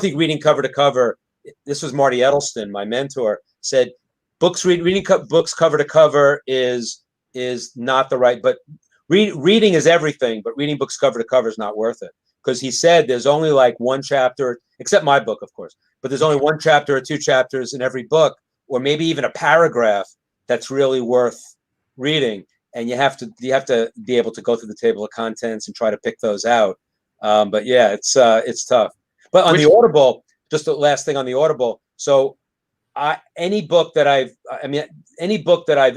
think reading cover to cover, this was Marty Edelston, my mentor, said, reading books cover to cover is not the right, but reading is everything, but reading books cover to cover is not worth it. Because he said there's only like one chapter, except my book, of course, but there's only one chapter or 2 chapters in every book, or maybe even a paragraph that's really worth reading. And you have to be able to go through the table of contents and try to pick those out. But yeah, it's tough. But on the Audible, just the last thing on the Audible. So any book that I've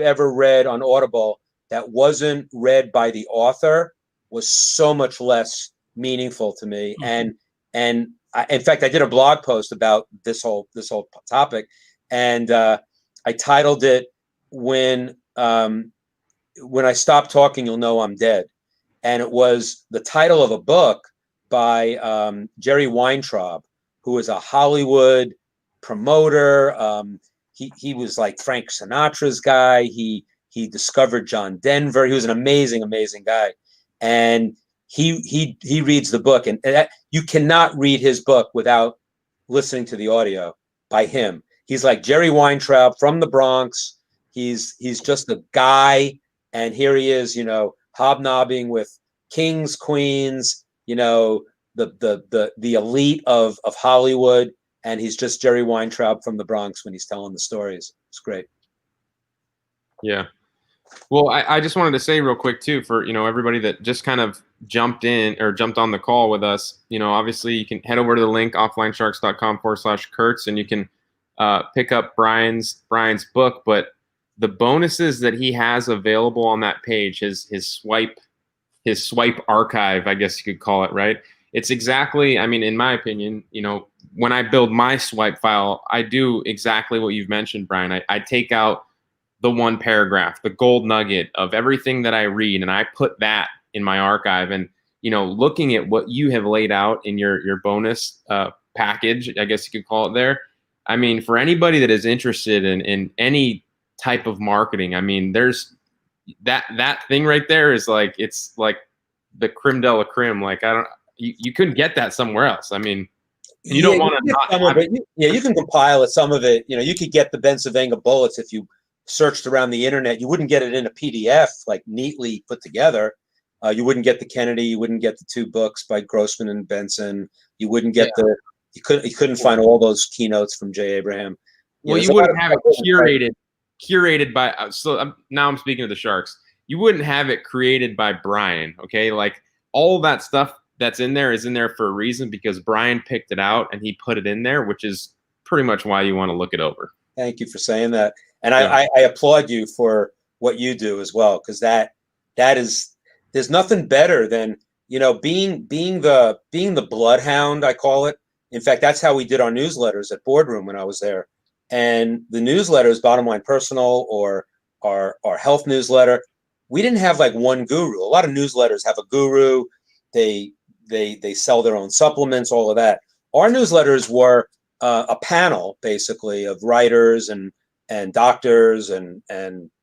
ever read on Audible that wasn't read by the author was so much less meaningful to me. Mm-hmm. And in fact, I did a blog post about this whole topic, and I titled it "When I Stop Talking, You'll Know I'm Dead," and it was the title of a book by Jerry Weintraub, who is a Hollywood promoter. He was like Frank Sinatra's guy. He discovered John Denver. He was an amazing guy, and he reads the book, and you cannot read his book without listening to the audio by him. He's like Jerry Weintraub from the Bronx, He's just a guy, and here he is, you know, hobnobbing with kings, queens, you know, the elite of Hollywood, and he's just Jerry Weintraub from the Bronx when he's telling the stories. It's great. Yeah. Well, I just wanted to say real quick too, for, you know, everybody that just kind of jumped on the call with us, you know, obviously you can head over to the link offlinesharks.com/Kurtz, and you can pick up Brian's book. But the bonuses that he has available on that page, his swipe archive, I guess you could call it, right? It's exactly, I mean, in my opinion, you know, when I build my swipe file, I do exactly what you've mentioned, Brian. I take out the one paragraph, the gold nugget of everything that I read, and I put that in my archive. And, you know, looking at what you have laid out in your bonus package, I guess you could call it there. I mean, for anybody that is interested in any type of marketing, I mean, there's that thing right there is like, it's like the creme de la creme. Like, you couldn't get that somewhere else. I mean, you don't want to. You can compile it. Some of it, you know, you could get the Pennsylvania Bullets if you searched around the internet. You wouldn't get it in a PDF, like neatly put together. You wouldn't get the Kennedy. You wouldn't get the 2 books by Grossman and Benson. You wouldn't get you couldn't find all those keynotes from Jay Abraham. You wouldn't have it curated by. Now I'm speaking of the Sharks. You wouldn't have it created by Brian. Okay, like all that stuff that's in there is in there for a reason, because Brian picked it out and he put it in there, which is pretty much why you want to look it over. Thank you for saying that. And I applaud you for what you do as well, because that is, there's nothing better than, you know, being the bloodhound, I call it. In fact, that's how we did our newsletters at Boardroom when I was there. And the newsletters, Bottom Line Personal or our health newsletter, we didn't have like one guru. A lot of newsletters have a guru. They sell their own supplements, all of that. Our newsletters were a panel basically of writers and doctors and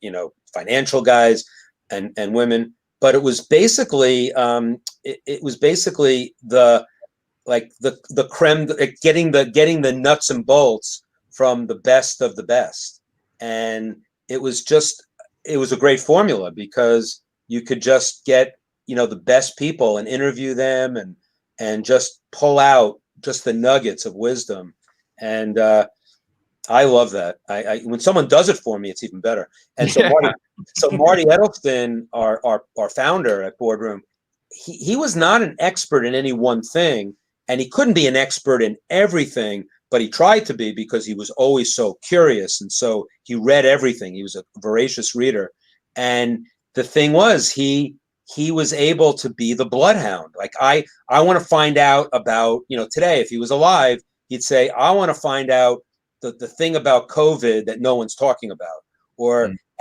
you know, financial guys and women, but it was basically it was basically the creme, getting the nuts and bolts from the best of the best. And it was a great formula, because you could just get, you know, the best people and interview them and just pull out just the nuggets of wisdom. And I love that. I when someone does it for me, it's even better. And so Marty Edelstein, our founder at Boardroom, he was not an expert in any one thing, and he couldn't be an expert in everything, but he tried to be, because he was always so curious, and so he read everything. He was a voracious reader, and the thing was, he was able to be the bloodhound. Like, I want to find out about, you know, today, if he was alive, he'd say, I want to find out the thing about COVID that no one's talking about,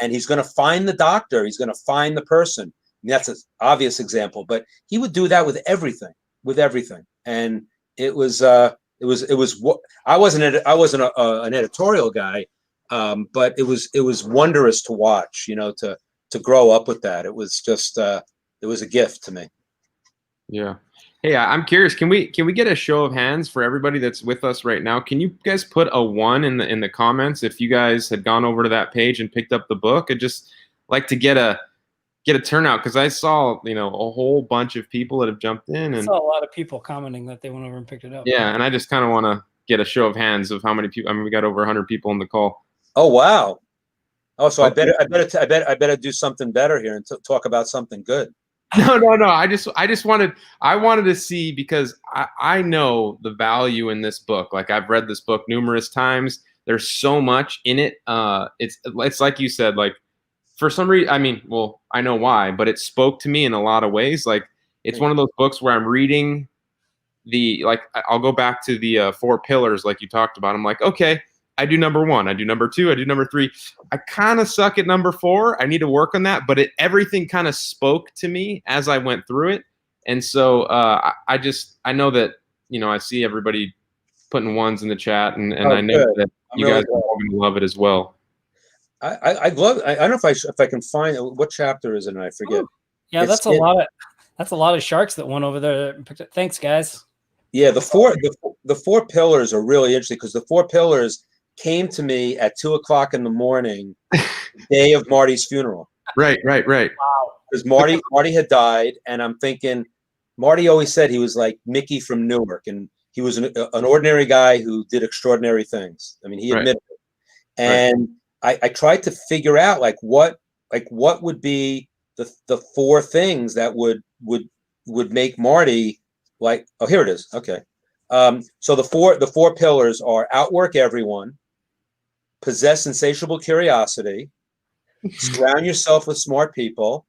and he's going to find the doctor. He's going to find the person. I mean, that's an obvious example, but he would do that with everything. And it was what I wasn't an editorial guy, but it was wondrous to watch, you know, to grow up with that. It was just, it was a gift to me. Yeah. Hey, I'm curious. Can we get a show of hands for everybody that's with us right now? Can you guys put a 1 in the comments if you guys had gone over to that page and picked up the book? I'd just like to get a turnout, because I saw, you know, a whole bunch of people that have jumped in, and I saw a lot of people commenting that they went over and picked it up. Yeah, and I just kind of want to get a show of hands of how many people. I mean, we got over 100 people on the call. Oh wow! Oh, so okay. I better do something better here and talk about something good. No. I wanted to see, because I know the value in this book. Like, I've read this book numerous times. There's so much in it. It's like you said, like, for some reason, I mean, well, I know why, but it spoke to me in a lot of ways. Like, it's one of those books where I'm reading I'll go back to the 4 pillars, like you talked about. I'm like, okay, I do number 1, I do number 2, I do number 3. I kind of suck at number 4. I need to work on that, but everything kind of spoke to me as I went through it. And so I know that, you know, I see everybody putting 1s in the chat, and I know that you guys are all going to love it as well. I love. I don't know if I can find what chapter is it, and I forget. Oh, yeah, that's a lot of sharks that went over there. Thanks, guys. Yeah, the 4 pillars are really interesting, because the 4 pillars, came to me at 2:00 in the morning, the day of Marty's funeral. Right. Wow. Because Marty had died, and I'm thinking, Marty always said he was like Mickey from Newark, and he was an ordinary guy who did extraordinary things. I mean, he admitted it. And I tried to figure out what would be the four things that would make Marty like. Oh, here it is. Okay. So the four pillars are outwork everyone, possess insatiable curiosity, surround yourself with smart people,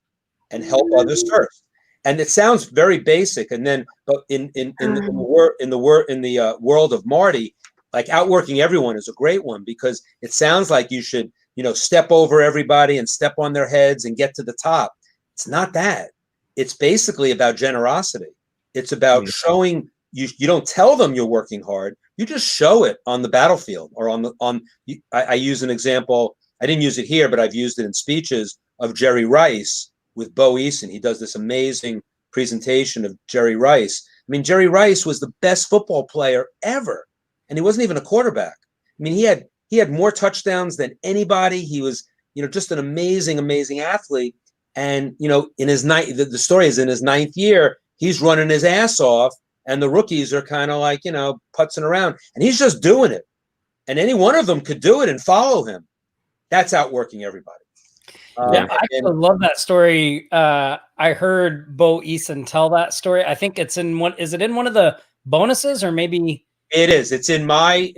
and help others first. And it sounds very basic. And then, but in the world of Marty, like outworking everyone is a great one, because it sounds like you should, step over everybody and step on their heads and get to the top. It's not that. It's basically about generosity. It's about showing you don't tell them you're working hard. You just show it on the battlefield or I use an example. I didn't use it here, but I've used it in speeches of Jerry Rice with Bo Eason. He does this amazing presentation of Jerry Rice. I mean, Jerry Rice was the best football player ever, and he wasn't even a quarterback. I mean, he had more touchdowns than anybody. He was, just an amazing athlete. And in his the story is in his 9th year, he's running his ass off, and the rookies are kind of like putzing around, and he's just doing it. And any one of them could do it and follow him. That's outworking everybody. Yeah, I love that story. I heard Bo Eason tell that story. I think it's in one. Is it in one of the bonuses, or maybe it is? It's in my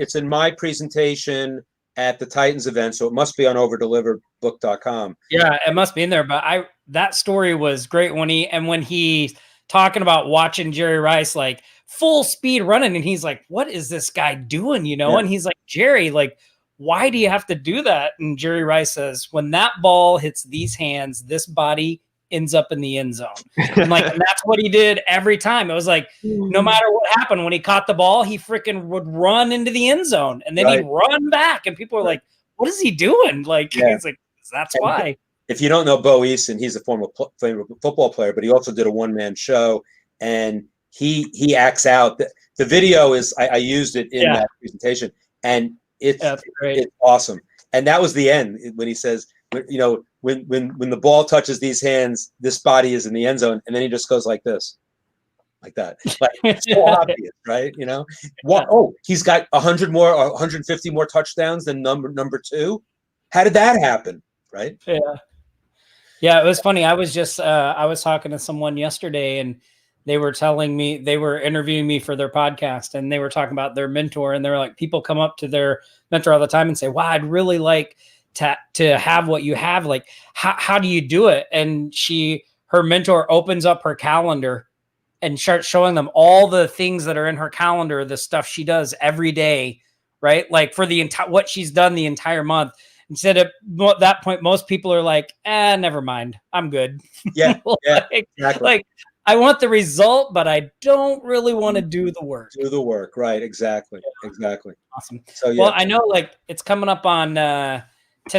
presentation at the Titans event, so it must be on overdeliveredbook.com. Yeah, it must be in there. But that story was great when he's talking about watching Jerry Rice like full speed running, and he's like, "What is this guy doing?" Yeah. And he's like, "Jerry, like, why do you have to do that?" And Jerry Rice says, "When that ball hits these hands, this body ends up in the end zone." And that's what he did every time. It was like, no matter what happened, when he caught the ball, he freaking would run into the end zone, and then he'd run back, and people are like, "What is he doing?" He's like, "That's why." If you don't know Bo Eason, he's a former football player, but he also did a one-man show, and he acts out. The video is I used it in that presentation, and it's awesome. And that was the end when he says, when the ball touches these hands, this body is in the end zone, and then he just goes like this, like that. Like, it's so obvious, right? What? Oh, he's got 100 more or 150 more touchdowns than number 2. How did that happen? Right? Yeah, it was funny. I was just I was talking to someone yesterday, and they were telling me, they were interviewing me for their podcast, and they were talking about their mentor, and they were like, people come up to their mentor all the time and say, "Wow, I'd really like to have what you have. Like, how do you do it?" And her mentor opens up her calendar and starts showing them all the things that are in her calendar, the stuff she does every day, right? Like for the entire, what she's done the entire month. Instead of at that point, most people are like, never mind, I'm good. Yeah, exactly. Like, I want the result, but I don't really want to do the work. Do the work, right? Exactly. Awesome. So well, I know it's coming up on 10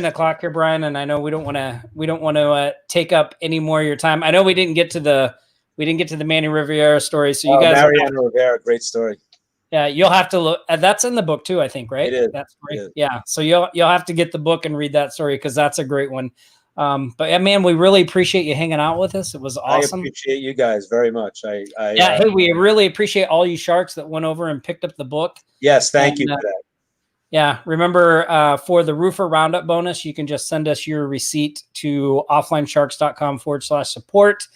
o'clock here, Brian, and I know we don't want to take up any more of your time. I know we didn't get to the Manny Rivera story, so you guys. Mariano Rivera, great story. Yeah, you'll have to look. That's in the book too, I think, right? It is. That's great. Yeah, so you'll have to get the book and read that story, because that's a great one. But yeah, man, we really appreciate you hanging out with us. It was awesome. I appreciate you guys very much. Hey, we really appreciate all you sharks that went over and picked up the book. Yes, thank you for that. Yeah, remember for the Roofer Roundup bonus, you can just send us your receipt to offlinesharks.com/support,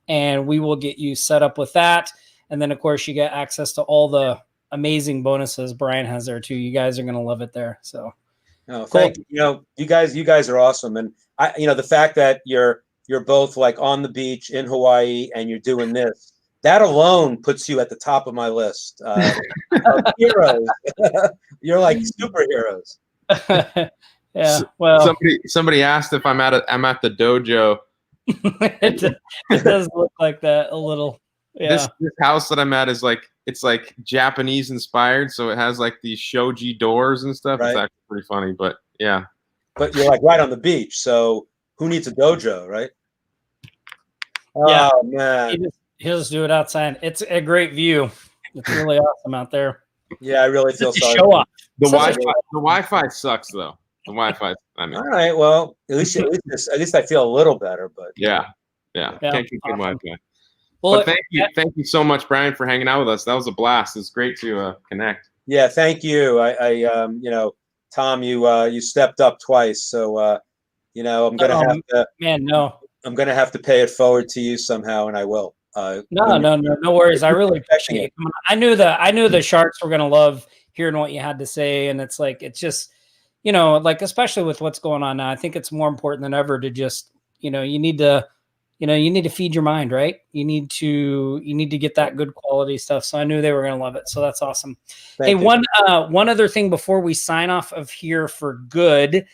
and we will get you set up with that. And then, of course, you get access to all the amazing bonuses Brian has there too. You guys are going to love it there. So, thank you. You guys are awesome. And the fact that you're both like on the beach in Hawaii and you're doing this, that alone puts you at the top of my list of heroes. You're like superheroes. Yeah. Well, somebody asked if I'm at the dojo. It does look like that a little. Yeah. This house that I'm at is it's Japanese inspired, so it has like these shoji doors and stuff. Right. It's actually pretty funny, but yeah. But you're like right on the beach, so who needs a dojo, right? Yeah. Oh man. He'll just do it outside. It's a great view. It's really awesome out there. Yeah, I really feel Just to sorry. show off. The Such a- Wi-Fi sucks though. The Wi-Fi. I mean, All right. Well, at least I feel a little better. But yeah. Yeah, Can't get good awesome. Wi-Fi. Well, But thank you so much, Brian, for hanging out with us. That was a blast. It's great to connect. yeah, thank you. Tom, you stepped up twice, so I'm gonna have to. man, no. I'm gonna have to pay it forward to you somehow, and I will. No worries. I really appreciate it. I knew the Sharks were gonna love hearing what you had to say, and it's just, like, especially with what's going on now, I think it's more important than ever to just, you need to feed your mind, right? You need to get that good quality stuff. So I knew they were gonna love it. So that's awesome. Thank you. One other thing before we sign off of here for good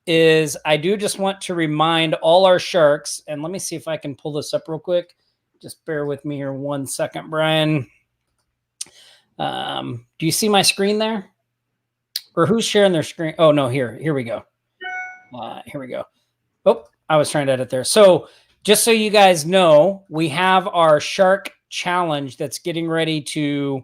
is I do just want to remind all our Sharks, and let me see if I can pull this up real quick. Just bear with me here 1 second, Brian. Do you see my screen there? Or who's sharing their screen? Oh, no, here we go. Here we go. Oh, I was trying to edit there. So just so you guys know, we have our Shark Challenge that's getting ready to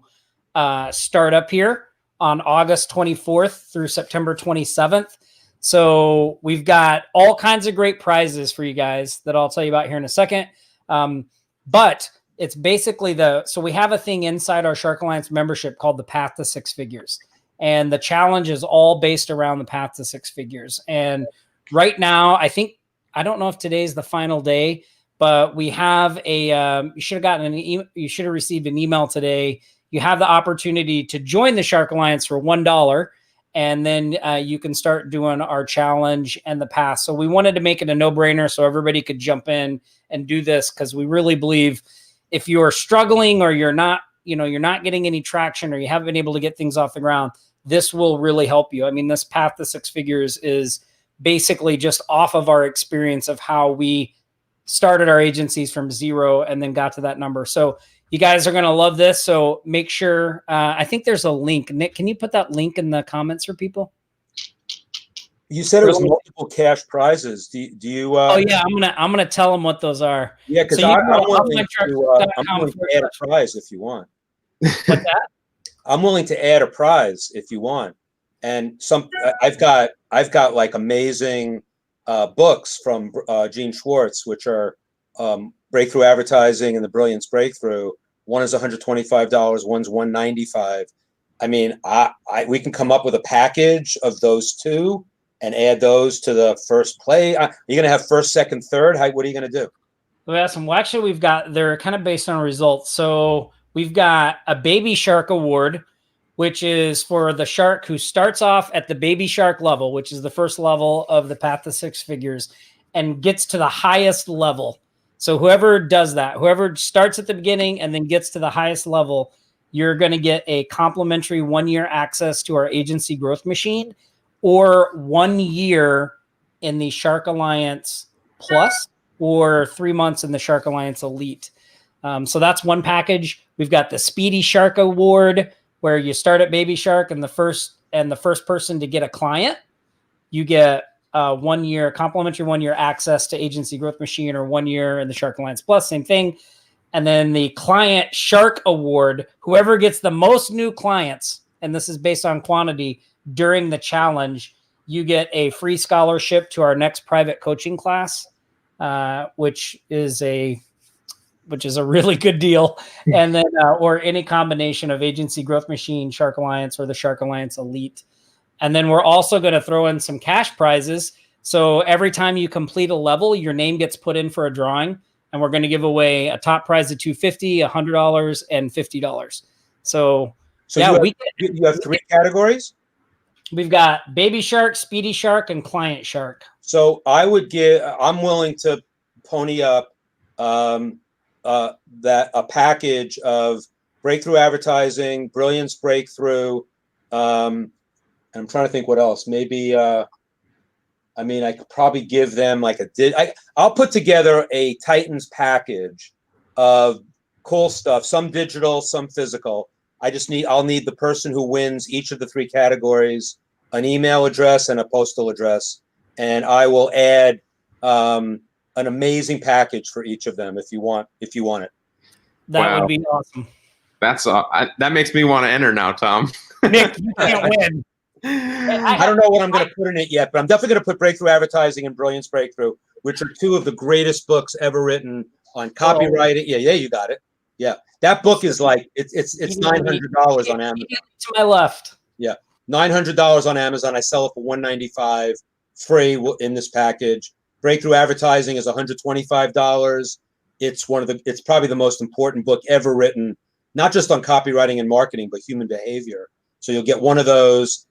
start up here on August 24th through September 27th. So we've got all kinds of great prizes for you guys that I'll tell you about here in a second. But it's basically so we have a thing inside our Shark Alliance membership called the Path to Six Figures. And the challenge is all based around the Path to Six Figures. And right now, I don't know if today's the final day, but we have you should have received an email today. You have the opportunity to join the Shark Alliance for $1. And then you can start doing our challenge and the path. So we wanted to make it a no-brainer so everybody could jump in and do this, because we really believe if you are struggling or you're not getting any traction or you haven't been able to get things off the ground, this will really help you. I mean, this Path to Six Figures is basically just off of our experience of how we started our agencies from zero and then got to that number. So you guys are going to love this. So make sure, I think there's a link. Nick, can you put that link in the comments for people? You said it was multiple cash prizes. Do you? Oh yeah, I'm gonna tell them what those are. Yeah, because I'm willing to add a prize if you want. What's that? I'm willing to add a prize if you want. And I've got like amazing books from Gene Schwartz, which are Breakthrough Advertising and the Brilliance Breakthrough. One is $125, one's $195. I mean, we can come up with a package of those two and add those to the first play. You're going to have first, second, third. What are you going to do? Well, actually, they're kind of based on results. So we've got a Baby Shark Award, which is for the shark who starts off at the Baby Shark level, which is the first level of the Path to Six Figures, and gets to the highest level. So whoever does that, whoever starts at the beginning and then gets to the highest level, you're going to get a complimentary 1-year access to our agency growth machine, or 1 year in the Shark Alliance Plus, or 3 months in the Shark Alliance Elite. So that's one package. We've got the Speedy Shark Award, where you start at Baby Shark, and the first person to get a client, you get 1 year complimentary 1 year access to agency growth machine, or 1 year in the Shark Alliance Plus, same thing. And then the Client Shark Award, whoever gets the most new clients, and this is based on quantity, during the challenge, you get a free scholarship to our next private coaching class, which is a really good deal. And then, or any combination of Agency Growth Machine, Shark Alliance, or the Shark Alliance Elite. And then we're also going to throw in some cash prizes. So every time you complete a level, your name gets put in for a drawing, and we're going to give away a top prize of $250, $100, and $50. So yeah, you have 3 categories. We've got Baby Shark, Speedy Shark, and Client Shark. So I'm willing to pony up that a package of Breakthrough Advertising, Brilliance Breakthrough. And I'm trying to think what else. Maybe, I could probably give them like I'll put together a Titans package of cool stuff, some digital, some physical. I'll need the person who wins each of the 3 categories, an email address and a postal address, and I will add an amazing package for each of them if you want it. That would be awesome. that makes me want to enter now, Tom. Nick, you can't win. I don't know what I'm going to put in it yet, but I'm definitely going to put Breakthrough Advertising and Brilliance Breakthrough, which are two of the greatest books ever written on copywriting. Yeah, you got it. Yeah, that book is like it's $900 on Amazon. To my left. Yeah, $900 on Amazon. I sell it for $195 free in this package. Breakthrough Advertising is $125. It's probably the most important book ever written, not just on copywriting and marketing, but human behavior. So you'll get one of those,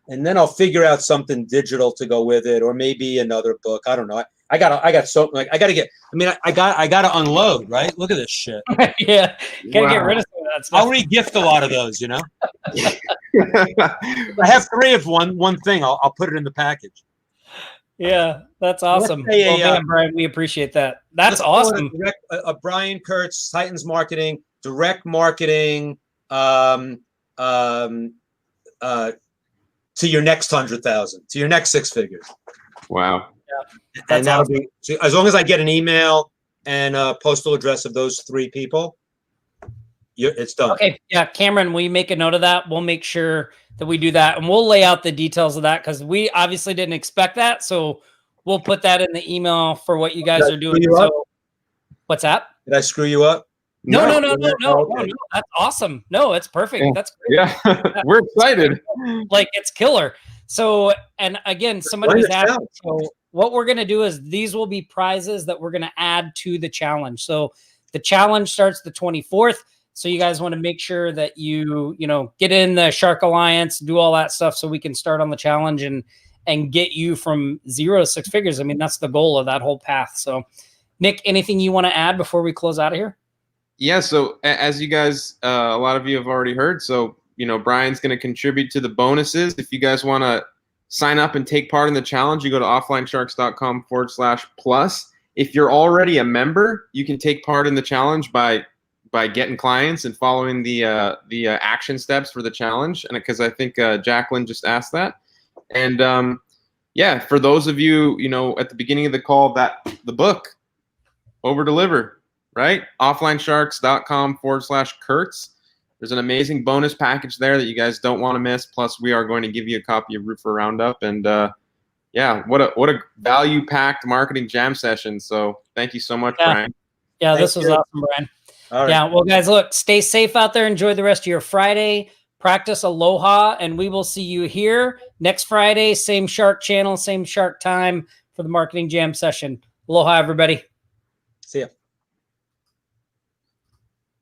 and then I'll figure out something digital to go with it, or maybe another book. I don't know. I got to unload, right? Look at this shit. Yeah, gotta get rid of some of that stuff. I'll re-gift a lot of those, you know. I have 3 of one thing. I'll put it in the package. Yeah, that's awesome. Man, Brian, we appreciate that. That's awesome. Brian Kurtz, Titans Marketing, direct marketing to your next 100,000, to your next 6 figures. Wow. Yeah. And that'll be, as long as I get an email and a postal address of those 3 people, it's done. Okay. Yeah. Cameron, will you make a note of that? We'll make sure that we do that, and we'll lay out the details of that, because we obviously didn't expect that. So we'll put that in the email for what you guys are doing. So, what's that? Did I screw you up? No. That's awesome. No, it's perfect. Yeah. That's great. Yeah. We're excited. Like, it's killer. So, and again, somebody was asking, so what we're going to do is these will be prizes that we're going to add to the challenge. So the challenge starts the 24th. So you guys want to make sure that you get in the Shark Alliance, do all that stuff, so we can start on the challenge and get you from 0 to 6 figures. I mean, that's the goal of that whole path. So Nick, anything you want to add before we close out of here? Yeah. So as you guys, a lot of you have already heard, so, Brian's going to contribute to the bonuses. If you guys want to sign up and take part in the challenge, you go to offlinesharks.com/plus. If you're already a member, you can take part in the challenge by getting clients and following the action steps for the challenge. And because I think Jacqueline just asked that. And for those of you, at the beginning of the call, the book, over deliver, right? offlinesharks.com/Kurtz. There's an amazing bonus package there that you guys don't want to miss. Plus, we are going to give you a copy of Roofer Roundup. And what a value-packed marketing jam session. So thank you so much, Brian. Yeah, this was awesome, Brian. All right. Yeah, well, guys, look, stay safe out there. Enjoy the rest of your Friday. Practice aloha, and we will see you here next Friday. Same Shark channel, same Shark time for the Marketing Jam session. Aloha, everybody. See ya.